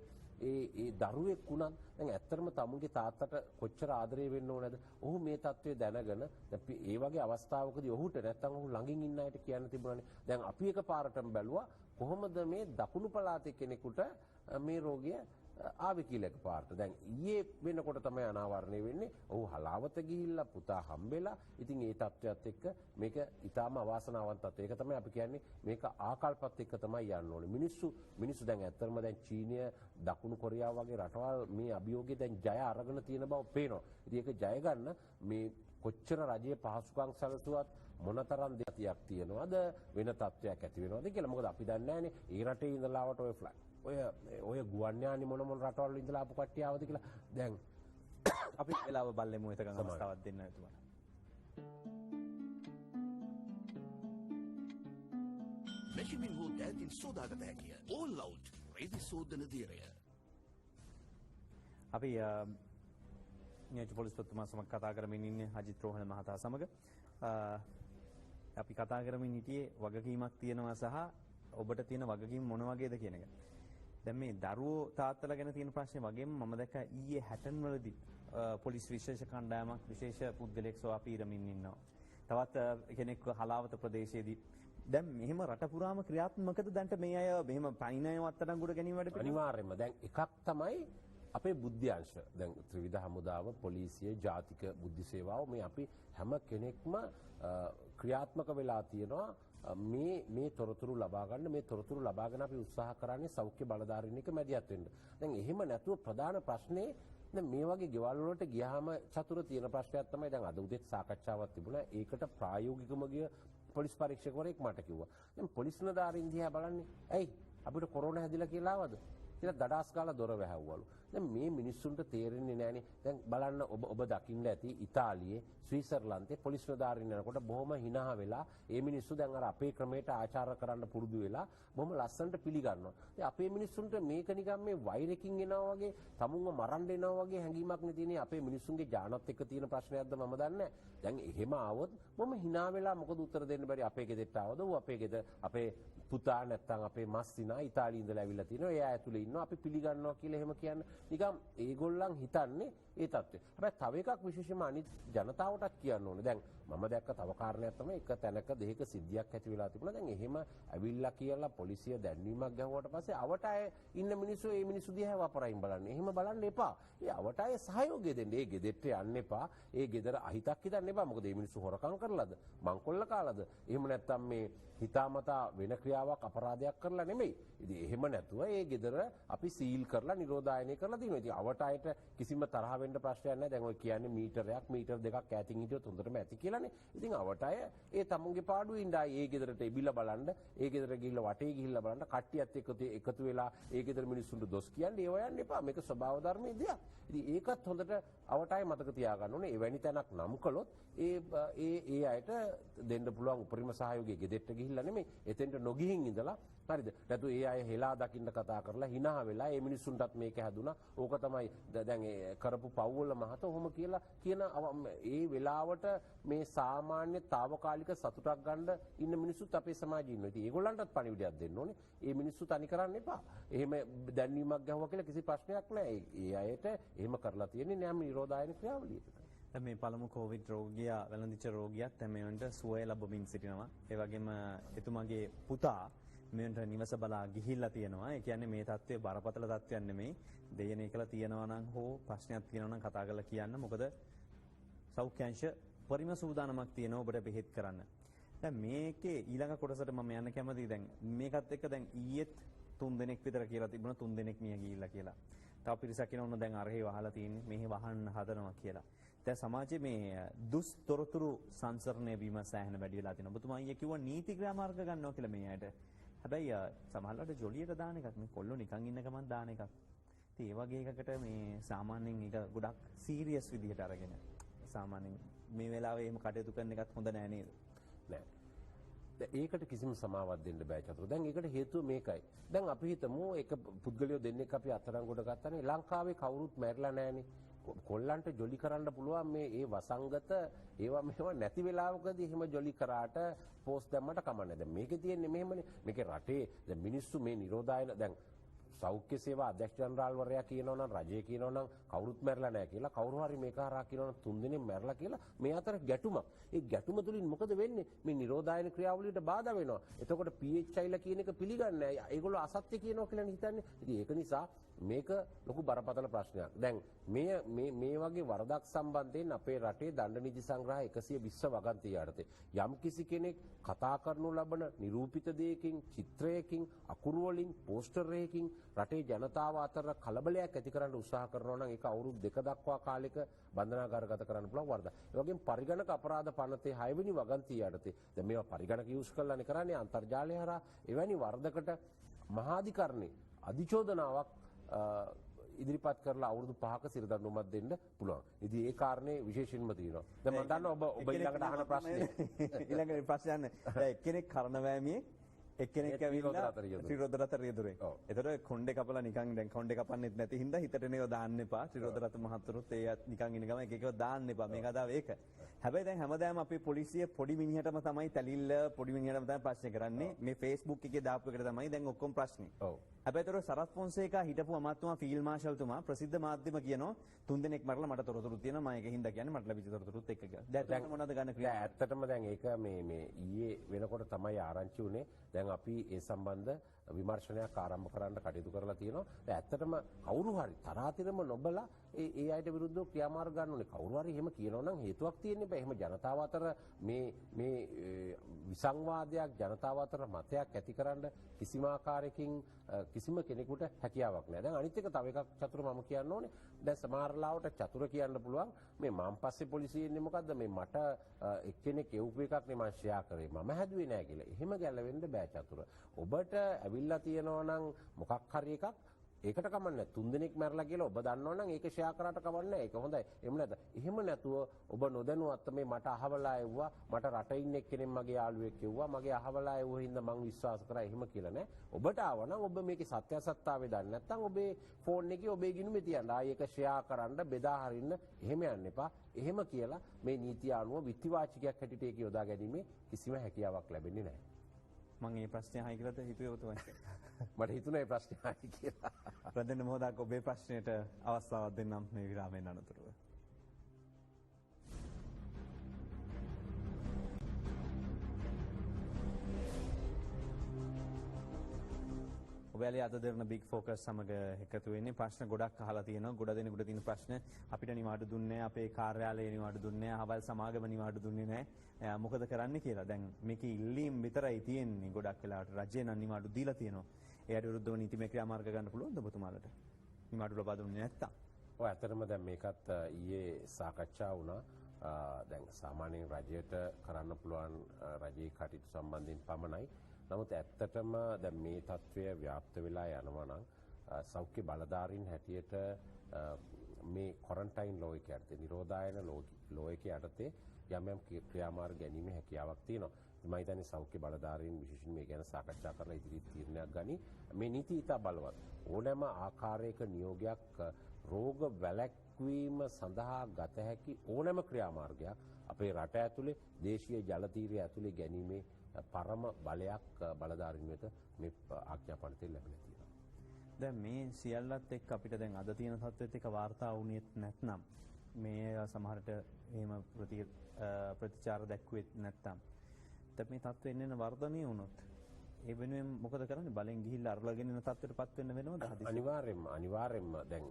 ඒ දරුවෙක් වුණත් දැන් ඇත්තටම තමුන්ගේ තාත්තට කොච්චර ආදරය වෙන්න ඕනද? ඔහු මේ තත්ත්වය දැනගෙන ඒ වගේ අවස්ථාවකදී ඔහුට නැත්තම් ඔහු ළඟින් ඉන්න අයට කියන්න තිබුණානේ. දැන් අපි එකපාරටම බැලුවා කොහොමද මේ දකුණු පළාතේ කෙනෙකුට මේ රෝගය ආවේ කියලා එකපාරට. දැන් ඊයේ වෙනකොට තමයි අනාවරණය වෙන්නේ. ඔහු හලාවත ගිහිල්ලා පුතා හම්බෙලා. ඉතින් ඒ තත්ත්වයට එක්ක මේක ඊටාම අවාසනාවන්ත තත්ත්වය. ඒක තමයි අපි කියන්නේ මේක ආකල්පත් එක්ක තමයි යන්න ඕනේ. මිනිස්සු දැන් ඇත්තටම දැන් චීනය දකුණු කොරියාව වගේ රටවල් මේ අභියෝගය දැන් ජය අරගෙන තියෙන බව පේනවා. ඉතින් ඒක ජය ගන්න මේ කොච්චර රජයේ පහසුකම් සැලසුවත් මොනතරම් දෙයක් තියෙනවද වෙන තත්ත්වයක් ඇති වෙනවද කියලා. මොකද අපි දන්නේ නැහැනේ ඒ රටේ ඉඳලාවට ඔය ගුවන් යානි මොන රටවල් ඉඳලා ආපු කට්ටිය ආවද කියලා. දැන් අපි වෙලාව බල්ලෙමු එතකන් අවස්ථාවක් දෙන්න එතුමාට. මෙෂිමින් හෝ දෑතින් සෝදාගත හැකිය. ඕල් අවුට් රේදි සෝදන දීරය. අපි නියෝජ්‍ය පොලිස්පතිතුමා සමග කතා කරමින් ඉන්නේ අජිත් රෝහණ මහතා සමග. අපි කතා කරමින් හිටියේ වගකීමක් තියෙනවා සහ ඔබට තියෙන වගකීම් මොන වගේද කියන එක. දැන් මේ දරුවෝ තාත්තලා ගැන තියෙන ප්‍රශ්නේ වගේම මම දැක්කා ඊයේ හැටන් වලදී පොලිස් විශේෂ කණ්ඩායමක් විශේෂ පුද්ගලයෙක් සොයා පීරමින් ඉන්නවා. තවත් කෙනෙක් හලාවත ප්‍රදේශයේදී දැන් මෙහෙම රට පුරාම ක්‍රියාත්මකද දැන්ට මේ අය මෙහෙම පයින්ය වත්තඩංගුවට ගැනීම වැඩ පිළිවෙල? අනිවාර්යයෙන්ම දැන් එකක් තමයි අපේ බුද්ධ්‍යංශ. දැන් ත්‍රිවිධ හමුදාව, පොලිසිය, ජාතික බුද්ධි සේවාව මේ අපි හැම කෙනෙක්ම ක්‍රියාත්මක වෙලා තියෙනවා. මේ තොරතුරු ලබා ගන්න, මේ තොරතුරු ලබාගෙන අපි උත්සාහ කරන්නේ සෞඛ්‍ය බලධාරීන්ක මැදිහත් වෙන්න. දැන් එහෙම නැතුව ප්‍රධාන ප්‍රශ්නේ දැන් මේ වගේ ගෙවල් වලට ගියාම චතුර තියෙන ප්‍රශ්නයක් තමයි දැන් අද උදේත් සාකච්ඡාවක් තිබුණා. ඒකට ප්‍රායෝගිකව ගිය පොලිස් පරීක්ෂකවරයෙක් මට කිව්වා. දැන් පොලිස් නිලධාරීන් දිහා බලන්නේ. ඇයි අපිට කොරෝනා හැදිලා කියලා ආවද? කියලා දඩාස් ගාලා දොර වැහැව්වලු. දැන් මේ මිනිස්සුන්ට තේරෙන්නේ නැහනේ. දැන් බලන්න ඔබ දකින්න ඇති ඉතාලියේ, ස්විට්සර්ලන්තේ පොලිස් නිලධාරීන් යනකොට බොහොම hina වෙලා ඒ මිනිස්සු දැන් අර අපේ ක්‍රමයට ආචාර කරන්න පුරුදු වෙලා බොහොම ලස්සනට පිළිගන්නවා. ඉතින් අපේ මිනිස්සුන්ට මේක නිකන් මේ වෛරකින් එනවා වගේ, තමුන්ව මරන්න එනවා වගේ හැඟීමක් නේ තියෙන්නේ. අපේ මිනිස්සුන්ගේ ජානත් එක්ක තියෙන ප්‍රශ්නයක්ද මම දන්නේ. දැන් එහෙම ආවොත් බොහොම hina වෙලා මොකද උත්තර දෙන්න බැරි. අපේ ගෙදරට ආවද? අපේ ගෙදර අපේ පුතා නැත්තම් අපේ මස්සිනා ඉතාලියේ ඉඳලා ඇවිල්ලා තිනවා. එයා ඇතුලේ ඉන්නවා. අපි පිළිගන්නවා කියලා එහෙම කියන්නේ නිකම් ඒගොල්ලන් හිතන්නේ ඒ තත්ත්වය. හැබැයි තව එකක් විශේෂයෙන්ම අනිත් ජනතාවටත් කියන්න ඕනේ. දැන් මම දැක්ක තව කාරණයක් තමයි එක තැනක දෙහික සිද්ධියක් ඇති වෙලා තිබුණා. දැන් එහෙම ඇවිල්ලා කියලා පොලිසිය දැන්වීමක් ගැහුවට පස්සේ අවට අය ඉන්න මිනිස්සු ඒ මිනිස්සු දිහා වපරයින් බලන්නේ. එහෙම බලන්න එපා. ඒ අවට අය සහයෝගය දෙන්න. ඒ ගෙදරට යන්න එපා. ඒ ගෙදර අහිතක් හිතන්න එපා. මොකද මේ මිනිස්සු හොරකම් කරලාද? මංකොල්ල කාලාද? එහෙම නැත්තම් මේ හිතාමතා වෙන ක්‍රියාවක් අපරාධයක් කරලා නෙමෙයි. ඉතින් එහෙම නැතුව ඒ ගෙදර අපි සීල් කරලා නිරෝධායනය කරලා තියෙනවා. ඉතින් අවට අයට කිසිම තරහ වෙන්න ප්‍රශ්නයක් නැහැ. දැන් ඔය කියන්නේ මීටර් දෙකක් ඈතින් හිටියොත් හොඳටම ඇති කියලානේ. ඉතින් අවට අය ඒ තමුන්ගේ පාඩුවේ ඉඳලා ඒ ගෙදරට එබිලා බලන්න, ඒ ගෙදර ගිහිල්ලා වටේ ගිහිල්ලා බලන්න, කට්ටියත් එකතු වෙලා ඒ ගෙදර මිනිස්සුන්ට දොස් කියන්නේ ඒව යන්න එපා. මේක ස්වභාව ධර්මයේ දෙයක්. ඉතින් ඒකත් හොඳට අවට අය මතක තියාගන්න ඕනේ. එවැනි තැනක් නම් කළොත් ඒ අයට දෙන්න පුළුවන් උපරිම සහයෝගය ගෙදරට ගිහිල්ලා නෙමෙයි, එතෙන්ට නොගිහින් ඉඳලා හරිද? නැතු ඒ අය හෙලා දකින්න කතා කරලා hina වෙලා ඒ මිනිස්සුන්ටත් මේක හැදුනා. ඕක තමයි දැන් ඒ කරපු පව්වල මහත ඔහොම කියලා කියන ඒ වෙලාවට මේ සාමාන්‍ය తాවකාලික සතුටක් ගන්න ඉන්න මිනිස්සුත් අපේ සමාජයේ ඉන්නවා. ඉතින් ඒගොල්ලන්ටත් පණිවිඩයක් දෙන්න ඕනේ. ඒ මිනිස්සු තනි කරන්න එපා. එහෙම දැන්වීමක් ගැහුවා කියලා කිසි ප්‍රශ්නයක් නැහැ. ඒ අයට එහෙම කරලා තියෙන්නේ නෑම නිරෝධායන ක්‍රියාවලියකට. දැන් මේ පළමු කොවිඩ් රෝගියා වැළඳිච්ච රෝගියාත් දැන් මේවන්ට සුවය ලැබමින් සිටිනවා. ඒ වගේම එතුමාගේ පුතා මේවන්ට නිවස බලා ගිහිල්ලා තියෙනවා. ඒ කියන්නේ මේ තත්ත්වය බරපතල තත්ත්වයක් නෙමෙයි. දෙයනේ කියලා තියෙනවා නම් හෝ ප්‍රශ්නයක් තියෙනවා නම් කතා කරලා කියන්න. මොකද සෞඛ්‍යංශ පරිම සූදානමක් තියෙනවා ඔබට බෙහෙත් කරන්න. දැන් මේකේ ඊළඟ කොටසට මම යන්න කැමතියි. දැන් මේකත් එක්ක දැන් ඊයේත් 3 දෙනෙක් විතර කියලා තිබුණා 3 දෙනෙක් මිය ගිහිල්ලා කියලා. තව පිරිසක් ඉන්නවනේ දැන් අරහේ වහලා තියෙන්නේ මෙහි වහන්න හදනවා කියලා. දැන් සමාජයේ මේ දුස්තොරතුරු සංසරණය වීම සෑහෙන වැඩි වෙලා තියෙනවා. ඔබතුමා ඊයේ කිව්වා නීති ක්‍රියාමාර්ග ගන්නවා කියලා මේ අයට. හැබැයි සමහරවිට ජොලියට දාන එකක් මේ කොල්ලෝ නිකන් ඉන්න ගමන් දාන එකක්. ඉතින් ඒ වගේ එකකට මේ සාමාන්‍යයෙන් ඒක ගොඩක් සීරියස් විදිහට අරගෙන සාමාන්‍යයෙන් මේ වෙලාවේ එහෙම කටයුතු කරන එකත් හොඳ නෑ නේද? නෑ. ඒකට කිසිම සමාවක් දෙන්න බෑ චතුර. දැන් ඒකට හේතුව මේකයි. දැන් අපි හිතමු එක පුද්ගලයෝ දෙන්නෙක් අපි අත්අඩංගුවට ගත්තානේ ලංකාවේ කවුරුත් මැරිලා නෑනේ. කොල්ලන්ට ජොලි කරන්න පුළුවන් මේ ඒ වසංගත ඒවා මෙහෙම නැති වෙලාවකදී එහෙම ජොලි කරාට පෝස්ට් දැම්මට කමන්නේ. දැන් මේකේ තියෙන්නේ මෙහෙමනේ. මේකේ රටේ දැන් මිනිස්සු මේ නිරෝධායන දැන් සෞඛ්‍ය සේවා අධ්‍යක්ෂ ජනරාල්වරයා කියනවා නම් රජය කියනවා නම් කවුරුත් මැරලා නැහැ කියලා කවුරු හරි මේක හරහා කියනවා නම් 3 දිනෙන් මැරලා කියලා මේ අතර ගැටුමක්. ඒ ගැටුම තුලින් මොකද වෙන්නේ? මේ නිරෝධායන ක්‍රියාවලියට බාධා වෙනවා. එතකොට PHIලා කියන එක පිළිගන්නේ නැහැ. ඒගොල්ලෝ අසත්‍ය කියනවා කියලා හිතන්නේ. ඉතින් ඒක නිසා මේක ලොකු බරපතල ප්‍රශ්නයක්. දැන් මේ වගේ වරදක් සම්බන්ධයෙන් අපේ රටේ දණ්ඩ නීති සංග්‍රහ 120 වගන්තිය යටතේ යම් කිසි කෙනෙක් කතා කරනු ලබන නිරූපිත දෙයකින් චිත්‍රයකින් අකුරු වලින් පෝස්ටරයකින් රටේ ජනතාව අතර කලබලයක් ඇති කරන්න උත්සාහ කරනවා නම් ඒක අවුරුදු 2 දක්වා කාලෙක බන්ධනාගාරගත කරන්න පුළුවන් වරදක්. ඒ වගේම පරිගණක අපරාධ පනතේ 6 වෙනි වගන්තිය යටතේ දැන් මේවා පරිගණක යූස් කරලානේ කරන්නේ අන්තර්ජාලය හරහා එවැනි වරදකට මහාධිකරණේ අධිචෝදනාවක් ඉදිරිපත් කරලා අවුරුදු 5ක සිරදඬුවමක් දෙන්න පුළුවන්. ඉතින් ඒ කාරණේ විශේෂයෙන්ම තියෙනවා. දැන් මම දන්නවා ඔබ ඊළඟට අහන ප්‍රශ්නේ. ඊළඟ ප්‍රශ්නය යන්නේ. දැන් එක්කෙනෙක් කරනවෑමියේ එක්කෙනෙක් ඇවිල්ලා ත්‍රිරෝද රත රියදුරේ. ඒතර කොණ්ඩේ කපලා නිකන් දැන් කොණ්ඩේ කපන්නෙත් නැති හින්දා හිතට නේව දාන්න එපා. ත්‍රිරෝද රත මහතුරුත් ඒ නිකන් ඉන්න ගම එක එකව දාන්න එපා. මේක අදාව ඒක. හැබැයි දැන් හැමදාම අපේ පොලිසිය පොඩි මිනිහටම තමයි තැලිල්ල පොඩි මිනිහටම තමයි ප්‍රශ්න කරන්නේ. මේ Facebook එකේ දාපු එකට තමයි දැන් ඔක්කොම ප්‍රශ්නේ. ඔව්. හැබැයි ඒතර සරත් ෆොන්සේකා හිටපු අමාත්‍යතුමා ෆීල්ඩ් මාෂල්තුමා ප්‍රසිද්ධ මාධ්‍යම කියනවා 3 දෙනෙක් මරලා මට තොරතුරු තියෙනවා මම ඒක හින්දා කියන්නේ මට ලැබිච්ච තොරතුරුත් එක්ක කියලා. දැන් මොනවද ගන්න ක්‍රියා? ඇත්තටම දැන් ඒක මේ ඊයේ වෙනකොට තමයි ආරංචි උනේ. දැන් අපි ඒ සම්බන්ධ විමර්ශනයක් ආරම්භ කරන්න කටයුතු කරලා තියෙනවා. දැන් ඇත්තටම කවුරු හරි තරාතිරම නොබලා ඒ අයට විරුද්ධව ක්‍රියාමාර්ග ගන්න ඕනේ. කවුරු හරි එහෙම කියනවා නම් හේතුවක් තියෙන්න බෑ. එහෙම ජනතාව අතර මේ විසංවාදයක් ජනතාව අතර මතයක් ඇතිකරන්න කිසිම ආකාරයකින් කිසිම කෙනෙකුට හැකියාවක් නැහැ. දැන් අනිත් එක තව එකක් චතුර මම කියන්න ඕනේ. දැන් සමහර ලාවට චතුර කියන්න පුළුවන් මේ මම පස්සේ පොලිසිය ඉන්නේ මොකද්ද මේ මට එක්කෙනෙක් එව්පු එකක් නේ මම ෂෙයා කරේ. මම හැදුවේ නෑ කියලා. එහෙම ගැලවෙන්න බෑ චතුර. ඔබට ඇවිල්ලා තියෙනවා නම් මොකක් හරි එකක් ඒකට කමන්නේ 3 දිනක් මැරලා කියලා ඔබ දන්නවනම් ඒක ෂෙයා කරාට කමන්නේ ඒක හොඳයි. එහෙම නැත්නම් එහෙම නැතුව ඔබ නොදැනුවත් මේ මට අහවලා එව්වා මට රටේ ඉන්න එක්කෙනෙක් මගේ යාළුවෙක් කිව්වා මගේ අහවලා එව්ව හින්දා මං විශ්වාස කරා එහෙම කියලා නෑ. ඔබට ආවනම් ඔබ මේකේ සත්‍යාසත්‍යතාවය දන්නේ නැත්නම් ඔබේ ෆෝන් එකේ ඔබේ ගිණුමේ තියන්න. ආයේ ඒක ෂෙයා කරන්න බෙදා හරින්න එහෙම යන්න එපා. එහෙම කියලා මේ නීතිය අනුව විත්තිවාචකයක් හැටියට ඒක යොදා ගැනීමේ කිසිම හැකියාවක් ලැබෙන්නේ නැහැ. මම මේ ප්‍රශ්නේ අහයි කියලාද හිතුවේ ඔතන. මට හිතුණා මේ ප්‍රශ්නේ අහයි කියලා. ප්‍රදෙන්න මොහොතක් ඔබේ ප්‍රශ්නෙට අවස්ථාවක් දෙන්නම් මේ විරාමයෙන් අනතුරුව. ඔබලා අද දෙන බිග් ફોකස් සමග එකතු වෙන්නේ ප්‍රශ්න ගොඩක් අහලා තියෙනවා. ගොඩ දෙනෙකුට තියෙන ප්‍රශ්න අපිට නිවාඩු දුන්නේ නැහැ. අපේ කාර්යාලයේ නිවාඩු දුන්නේ නැහැ. අහවල් සමාගම නිවාඩු දුන්නේ නැහැ. මොකද කරන්න කියලා. දැන් මේකේ ඉල්ලීම් විතරයි තියෙන්නේ. ගොඩක් වෙලාවට රජය නම් නිවාඩු දීලා තියෙනවා. ඒකට විරුද්ධව නීතිමය ක්‍රියාමාර්ග ගන්න පුළුවන්ද ඔබතුමාලට? නිවාඩු ලබා දුන්නේ නැත්තම්. ඔව් ඇත්තටම දැන් මේකත් ඊයේ සාකච්ඡා වුණා. දැන් සාමාන්‍යයෙන් රජයට කරන්න පුළුවන් රජයේ කටයුතු සම්බන්ධයෙන් පමණයි. නමුත් ඇත්තටම දැන් මේ තත්ත්වය ව්‍යාප්ත වෙලා යනවා නම් සෞඛ්‍ය බලධාරීන් හැටියට මේ ක්වොරන්ටයින් ලෝ එක යටතේ නිරෝධායන ලෝ එක යටතේ යම් යම් ක්‍රියාමාර්ග ගැනීමේ හැකියාවක් තියෙනවා. මම හිතන්නේ සෞඛ්‍ය බලධාරීන් විශේෂයෙන් මේ ගැන සාකච්ඡා කරලා ඉදිරි තීරණයක් ගනි. මේ නීති ඉතා බලවත්. ඕනෑම ආකාරයක නියෝගයක් රෝග වැළැක්වීම සඳහා ගත හැකි ඕනෑම ක්‍රියාමාර්ගයක් අපේ රට ඇතුලේ දේශීය ජල තීරය ඇතුලේ ගැනීමේ පරම බලයක් බලධාරීන් වෙත මේ ආඥා පනතේ ලැබිලා තියෙනවා. දැන් මේ සියල්ලත් එක්ක අපිට දැන් අද තියෙන තත්ත්වෙත් එක්ක වාර්තා වුණේත් නැත්නම් මේ සමහරට එහෙම ප්‍රතිචාර දැක්ුවෙත් නැත්නම් දැන් මේ තත්ත්වෙ එන්න වර්ධනය වුණොත් ඒ වෙනුවෙන් මොකද කරන්නේ? බලෙන් ගිහිල්ලා අරලාගෙන යන තත්ත්වයටපත් වෙන්න වෙනවද? අනිවාර්යෙන්ම දැන්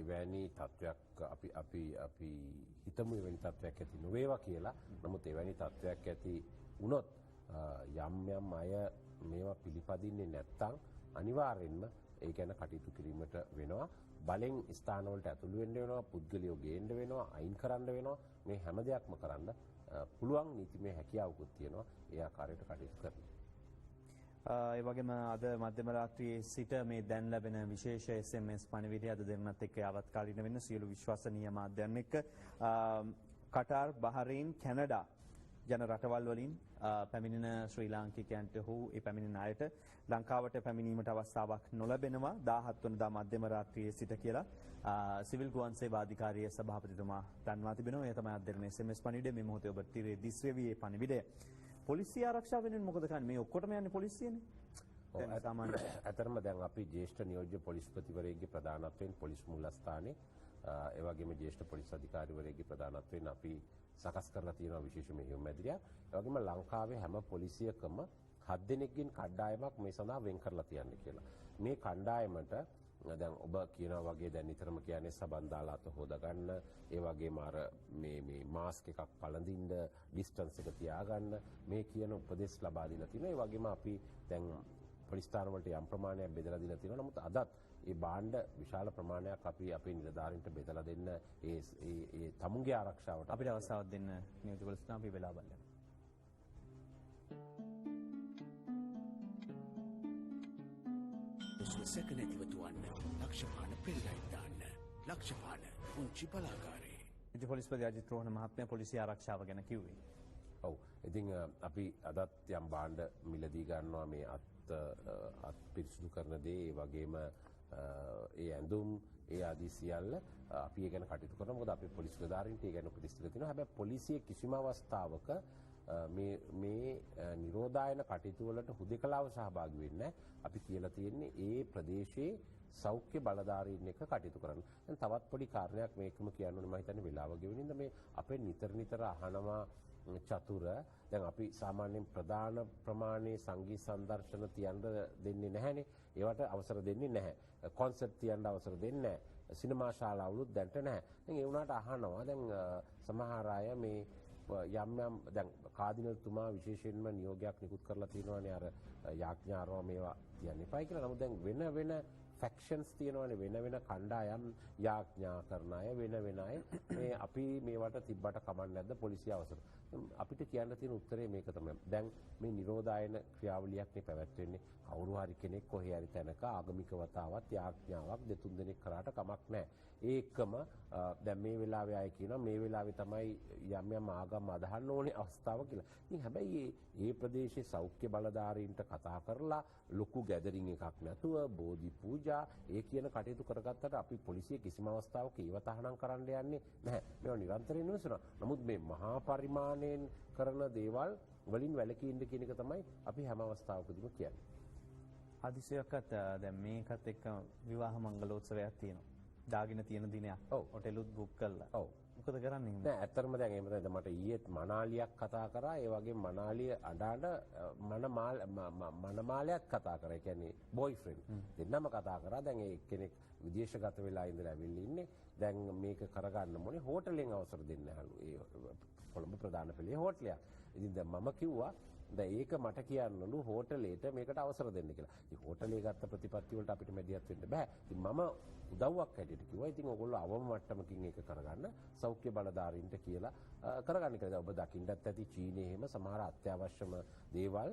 එවැනි තත්ත්වයක් අපි හිතමු එවැනි තත්ත්වයක් ඇති නොවේවා කියලා. නමුත් එවැනි තත්ත්වයක් ඇති වුණොත් යම් අය මේවා පිළිපදින්නේ නැත්නම් අනිවාර්යෙන්ම ඒ ගැන කටයුතු කිරීමට වෙනවා. බලෙන් ස්ථානවලට ඇතුළු වෙන්න වෙනවා, පුද්ගලයෝ ගේන්න වෙනවා, අයින් කරන්න වෙනවා. මේ හැම දෙයක්ම කරන්න පුළුවන් නීතිමය හැකියාවකුත් තියෙනවා. ඒ ආකාරයට කටයුතු කරන්න. ඒ වගේම අද මධ්‍යම රාත්‍රියේ සිට මේ දැන් ලැබෙන විශේෂ SMS පණිවිඩය අද දෙන්නත් එක්ක යාවත්කාලින වෙන සියලු විශ්වසනීය මාධ්‍යයන් එක්ක කටාර්, බහරේන්, කැනඩා යන රටවල් වලින් පැමිණෙන ශ්‍රී ලාංකිකයන්ට හෝ ඒ පැමිණෙන අයට ලංකාවට පැමිණීමට අවස්ථාවක් නොලැබෙනවා 17 වෙනිදා මධ්‍යම රාත්‍රියේ සිට කියලා සිවිල් ගුවන් සේවා අධිකාරියේ සභාපතිතුමා දන්වා තිබෙනවා. ඒ තමයි අධ්‍යයන SMS පණිවිඩය. මේ මොහොතේ ඔබ තිරේ දිස්වෙවි මේ පණිවිඩය. පොලිසිය ආරක්ෂාව වෙනුවෙන් මොකද කරන්නේ? මේ ඔක්කොටම යන්නේ පොලිසියනේ. ඇතරම දැන් අපි ජේෂ්ඨ නියෝජ්‍ය පොලිස්පතිවරයෙක්ගේ ප්‍රධානත්වයෙන් පොලිස් මූලස්ථානයේ ඒ වගේම ජේෂ්ඨ පොලිස් අධිකාරිවරයෙක්ගේ ප්‍රධානත්වයෙන් අපි සකස් කරලා තියෙනවා විශේෂ මෙහෙයුම් මැදිරියක්. ඒ වගේම ලංකාවේ හැම පොලිසියකම 7 දෙනෙක්ගෙන් කණ්ඩායමක් මේ සඳහා වෙන් කරලා තියන්නේ කියලා. මේ කණ්ඩායමට දැන් ඔබ කියනවා වගේ දැන් නිතරම කියන්නේ සබන් දාලා අත හොදා ගන්න, ඒ වගේම අර මේ මාස්ක් එකක් පළඳින්න, ඩිස්ටන්ස් එක තියාගන්න මේ කියන උපදෙස් ලබා දීලා තිනවා. ඒ වගේම අපි දැන් පොලිස් ස්ථාන වලට යම් ප්‍රමාණයක් බෙදලා දීලා තියෙනවා. නමුත් අදත් ඒ භාණ්ඩ විශාල ප්‍රමාණයක් අපි අපේ නිලධාරීන්ට බෙදලා දෙන්න ඒ තමුන්ගේ ආරක්ෂාවට අපිට අවස්ථාවක් දෙන්න නියෝජ්‍ය පොලිස් අපි වෙලා බලන්න. සැක නැතිව තුවන්න ලක්ෂපාන පෙරලයිත් දාන්න. ලක්ෂපාන පුංචි බලාගාරේ. නියෝජ්‍ය පොලිස්පති අජිත් රෝහණ මහත්මයා පොලිසිය ආරක්ෂාව ගැන කිව්වේ. ඔව්. ඉතින් අපි අදත් යම් භාණ්ඩ මිලදී ගන්නවා මේ අත් පිරිසුදු කරන දේ, ඒ වගේම ඒ ඇඳුම් ඒ ආදී සියල්ල අපි ඒ ගැන කටයුතු කරනවා. මොකද අපි පොලිස් නිලධාරීන්ට ඒ ගැන උපදෙස් දීලා තිනවා. හැබැයි පොලිසිය කිසිම අවස්ථාවක මේ නිරෝධායන කටයුතු වලට හුදෙකලාව සහභාගී වෙන්නේ නැහැ. අපි කියලා තියෙන්නේ ඒ ප්‍රදේශයේ සෞඛ්‍ය බලධාරීන් එක්ක කටයුතු කරන්න. දැන් තවත් පොඩි කාරණයක් මේකම කියන්න ඕනේ. මම හිතන්නේ වෙලාව ගෙවෙනින්ද මේ අපේ නිතර අහනවා චතුර දැන් අපි සාමාන්‍යයෙන් ප්‍රධාන ප්‍රමාණයේ සංගීත සංදර්ශන තියන්න දෙන්නේ නැහැනේ. ඒවට අවසර දෙන්නේ නැහැ. කොන්සර්ට් තියන්න අවසර දෙන්නේ නැහැ. සිනමා ශාලාවලුත් දැන්ට නැහැ. දැන් ඒ වුණාට අහනවා දැන් සමහර අය මේ යම් දැන් කාදිනල්තුමා විශේෂයෙන්ම නියෝගයක් නිකුත් කරලා තියෙනවානේ අර යාඥාරව මේවා කියන්න එපයි කියලා. නමුත් දැන් වෙන ෆැක්ෂන්ස් තියෙනවානේ, වෙන කණ්ඩායම් යාඥා කරන අය වෙන අය. මේ අපි මේවට තිබ්බට කමක් නැද්ද පොලිසිය අවසර? අපිට කියන්න තියෙන උත්තරේ මේක තමයි. දැන් මේ නිරෝධායන ක්‍රියාවලියක් නේ පැවැත්වෙන්නේ. කවුරු හරි කෙනෙක් කොහේ හරි තැනක ආගමික වතාවක් යාඥාවක් දෙතුන් දෙනෙක් කරාට කමක් නැහැ. ඒකම දැන් මේ වෙලාවේ අය කියනවා මේ වෙලාවේ තමයි යම් ආගම් අදහන්න ඕනේ අවස්ථාව කියලා. ඉතින් හැබැයි මේ ප්‍රදේශයේ සෞඛ්‍ය බලධාරීන්ට කතා කරලා ලොකු ගැදරින් එකක් නැතුව බෝධි පූජා ඒ කියන කටයුතු කරගත්තට අපි පොලිසිය කිසිම අවස්ථාවක ඒව තහනම් කරන්න යන්නේ නැහැ. මේවා නිරන්තරයෙන් වෙනසනවා. නමුත් මේ මහා පරිමාණයෙන් කරන දේවල් වලින් වැළකී ඉන්න කියන එක තමයි අපි හැම අවස්ථාවකදීම කියන්නේ. හදිසියක්වත් දැන් මේකත් එක්ක විවාහ මංගලෝත්සවයක් තියෙනවා. දාගෙන තියෙන දිනයක්. හොටෙලුත් බුක් කළා. ඔව්. මොකද කරන්නේ? නෑ ඇත්තටම දැන් එහෙම තමයි මට ඊයේත් මනාලියක් කතා කරා. ඒ වගේම මනාලිය අඬාඬ මනමාලයක් කතා කරා. ඒ කියන්නේ බොයිෆ්‍රෙන්ඩ්. දෙන්නම කතා කරා. දැන් ඒ කෙනෙක් විදේශගත වෙලා ඉඳලා ඇවිල්ලා ඉන්නේ. දැන් මේක කරගන්න මොනේ හෝටලෙන් අවසර දෙන්න හැලු. ඒ කොළඹ ප්‍රධාන පෙළේ හෝටලයක්. ඉතින් දැන් මම කිව්වා දැන් ඒක මට කියන්නලු හෝටලේට මේකට අවසර දෙන්න කියලා. ඉතින් හෝටලේ ගත්ත ප්‍රතිපත්ති වලට අපිට මැදිහත් වෙන්න බෑ. ඉතින් මම උදව්වක් හැටියට කිව්වා. ඉතින් ඕගොල්ලෝ අවම මට්ටමකින් ඒක කරගන්න සෞඛ්‍ය බලධාරීන්ට කියලා කරගන්න කියලා. ඔබ දකින්නත් ඇති චීනයේ එහෙම සමහර අත්‍යවශ්‍යම දේවල්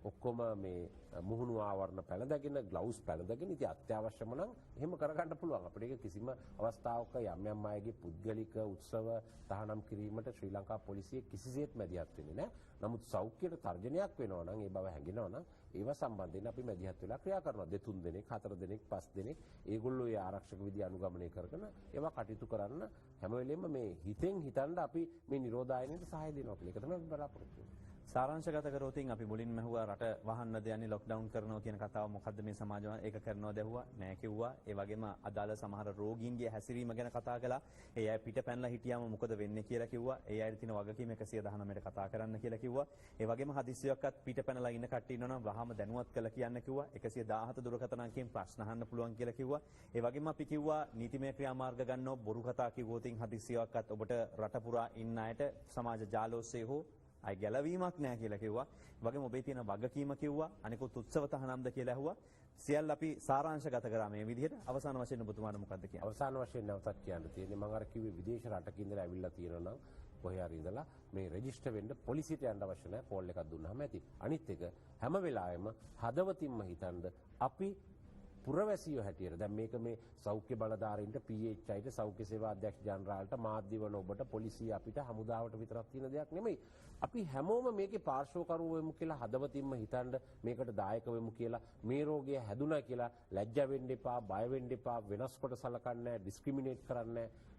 ඔක්කොම මේ මුහුණු ආවරණ පැළඳගෙන ග්ලව්ස් පැළඳගෙන ඉතින් අත්‍යවශ්‍යම නම් එහෙම කරගන්න පුළුවන්. අපිට ඒක කිසිම අවස්ථාවක යම් අයගේ පුද්ගලික උත්සව තහනම් කිරීමට ශ්‍රී ලංකා පොලිසිය කිසිසේත් මැදිහත් වෙන්නේ නැහැ. නමුත් සෞඛ්‍යයට තර්ජනයක් වෙනවා නම් ඒ බව හැඟෙනවා නම් ඒව සම්බන්ධයෙන් අපි මැදිහත් වෙලා ක්‍රියා කරනවා. 2-3 දෙනෙක් 4 දෙනෙක් 5 දෙනෙක් ඒගොල්ලෝ ඒ ආරක්ෂක විධි අනුගමනය කරගෙන ඒවා කටයුතු කරන්න හැම වෙලෙම මේ හිතෙන් හිතන්න අපි මේ නිරෝධායනයට සහාය දෙනවා කියලා. ඒක තමයි අපි බලාපොරොත්තු වෙන්නේ. සාරාංශගත කරෝතින් අපි මුලින්ම ඇහුවා රට වහන්නද යන්නේ ලොක්ඩවුන් කරනවා කියන කතාව මොකද්ද මේ සමාජය ඒක කරනවද ඇහුවා නෑ කිව්වා. ඒ වගේම අදාළ සමහර රෝගීන්ගේ හැසිරීම ගැන කතා කළා. ඒ අය පිට පැනලා හිටියාම මොකද වෙන්නේ කියලා කිව්වා. ඒ අයට තියෙන වගකීම 119ට කතා කරන්න කියලා කිව්වා. ඒ වගේම හදිස්සියක්වත් පිට පැනලා ඉන්න කට්ටිය ඉන්නවනම් වහාම දැනුවත් කළ කියන්න කිව්වා. 117 දුරකථන අංකයෙන් ප්‍රශ්න අහන්න පුළුවන් කියලා කිව්වා. ඒ වගේම අපි කිව්වා නීතිමය ක්‍රියාමාර්ග ගන්නව බොරු කතා කිව්වොතින් හදිස්සියක්වත් ඔබට රට පුරා ඉන්න අයට සමාජ ජාල ඔස්සේ හෝ අය ගැලවීමක් නැහැ කියලා කිව්වා. ඒ වගේම ඔබේ තියෙන වගකීම කිව්වා. අනිකුත් උත්සව තහනම්ද කියලා ඇහුවා. සියල්ල අපි සාරාංශගත කරා මේ විදිහට. අවසාන වශයෙන් ඔබතුමාට මොකද්ද කියන්නේ? අවසාන වශයෙන් නැවතත් කියන්න තියෙන්නේ මම අර කිව්වේ විදේශ රටක ඉඳලා ඇවිල්ලා තියෙනවා නම් කොහේ හරි ඉඳලා මේ රෙජිස්ටර් වෙන්න පොලිසියට යන්න අවශ්‍ය නැහැ. කෝල් එකක් දුන්නාම ඇති. අනිත් එක හැම වෙලාවෙම හදවතින්ම හිතන්න අපි පුරවැසියෝ හැටියට දැන් මේක මේ සෞඛ්‍ය බලධාරීන්ට PHIට සෞඛ්‍ය සේවා අධ්‍යක්ෂ ජනරාල්ට මාධ්‍ය වන ඔබට පොලිසිය අපිට හමුදාවට විතරක් තියෙන දෙයක් නෙමෙයි. අපි හැමෝම මේකේ පාර්ශ්වකරුවෝ වෙමු කියලා හදවතින්ම හිතන්න මේකට දායක වෙමු කියලා මේ රෝගය හැදුනා කියලා ලැජ්ජා වෙන්න එපා, බය වෙන්න එපා, වෙනස් කොට සලකන්නේ නැහැ, ඩිස්ක්‍රිමිනේට් කරන්නේ නැහැ.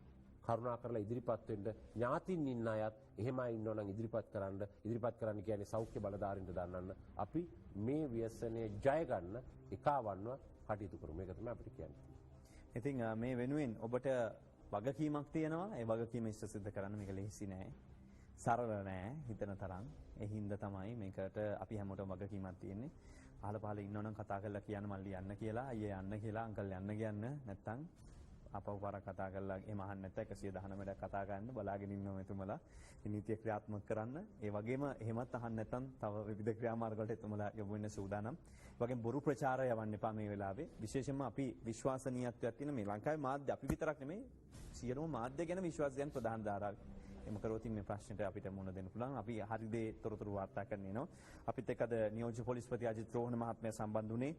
කරුණා කරලා ඉදිරිපත් වෙන්න ඥාතින් ඉන්න අයත් එහෙමයි ඉන්නෝ නම් ඉදිරිපත් කරන්න කියන්නේ සෞඛ්‍ය බලධාරීන්ට දන්නන්න අපි මේ ව්‍යසනය ජය ගන්න එකවන්ව කටයුතු කරමු. මේක තමයි අපිට කියන්නේ. ඉතින් මේ වෙනුවෙන් ඔබට වගකීමක් තියෙනවා. ඒ වගකීම ඉෂ්ට සිද්ධ කරන්න මේක ලෙහෙසි නෑ. සරල නෑ හිතන තරම්. ඒ හින්දා තමයි මේකට අපි හැමෝටම වගකීමක් තියෙන්නේ. අහල පහල ඉන්නවනම් කතා කරලා කියන්න මල්ලි යන්න කියලා, අයියේ යන්න කියලා, අංකල් යන්න කියන්න නැත්තම් අපව පාරක් කතා කරලා එහෙම අහන්න නැත්නම් 119 වැඩක් කතා ගන්න බලාගෙන ඉන්නවා මෙතුමලා. මේ නීතිය ක්‍රියාත්මක කරන්න. ඒ වගේම එහෙමත් අහන්න නැත්නම් තව විවිධ ක්‍රියාමාර්ග වලට එතුමලා යොමු වෙන්න සූදානම්. ඒ වගේම බොරු ප්‍රචාරය යවන්න එපා මේ වෙලාවේ. විශේෂයෙන්ම අපි විශ්වාසනීයත්වයක් තියෙන මේ ලංකාවේ මාධ්‍ය අපි විතරක් නෙමෙයි සියලුම මාධ්‍ය ගැන විශ්වාස ගන්න ප්‍රධාන ධාරාව. එම කරොත් මේ ප්‍රශ්නෙට අපිට මුහුණ දෙන්න පුළුවන්. අපි හරි දේ තොරතුරු වාර්තා කරන්න එනවා. අපිත් එක්ක අද නියෝජ්‍ය පොලිස්පති අජිත් රෝහණ මහත්මයා සම්බන්ධ වුණේ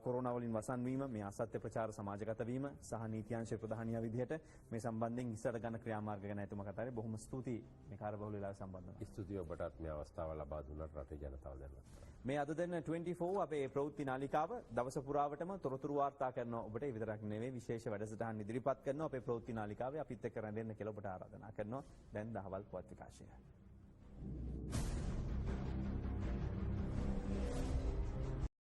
කොරෝනා වලින් වසන් වීම, මේ අසත්‍ය ප්‍රචාර සමාජගත වීම සහ නීතිංශ ප්‍රධානියා විදිහට මේ සම්බන්ධයෙන් ඉස්සර ගන්න ක්‍රියාමාර්ග ගැන එතුමා කතා කරේ. බොහොම ස්තුතියි මේ කාර්යබහුල වෙලාවට සම්බන්ධ වුණා. ස්තුතියි ඔබටත් මේ අවස්ථාව ලබා දුන්නට රටේ ජනතාව දැනුවත් කරා. මේ අද දෙන්න 24 අපේ ප්‍රවෘත්ති නාලිකාව දවස පුරාවටම තොරතුරු වාර්තා කරනවා. ඔබට ඒ විතරක් නෙවෙයි විශේෂ වැඩසටහන් ඉදිරිපත් කරනවා අපේ ප්‍රවෘත්ති නාලිකාවේ. අපිත් එක්ක රැඳෙන්න කියලා ඔබට ආරාධනා කරනවා. දැන් දහවල් පුවත් විකාශය.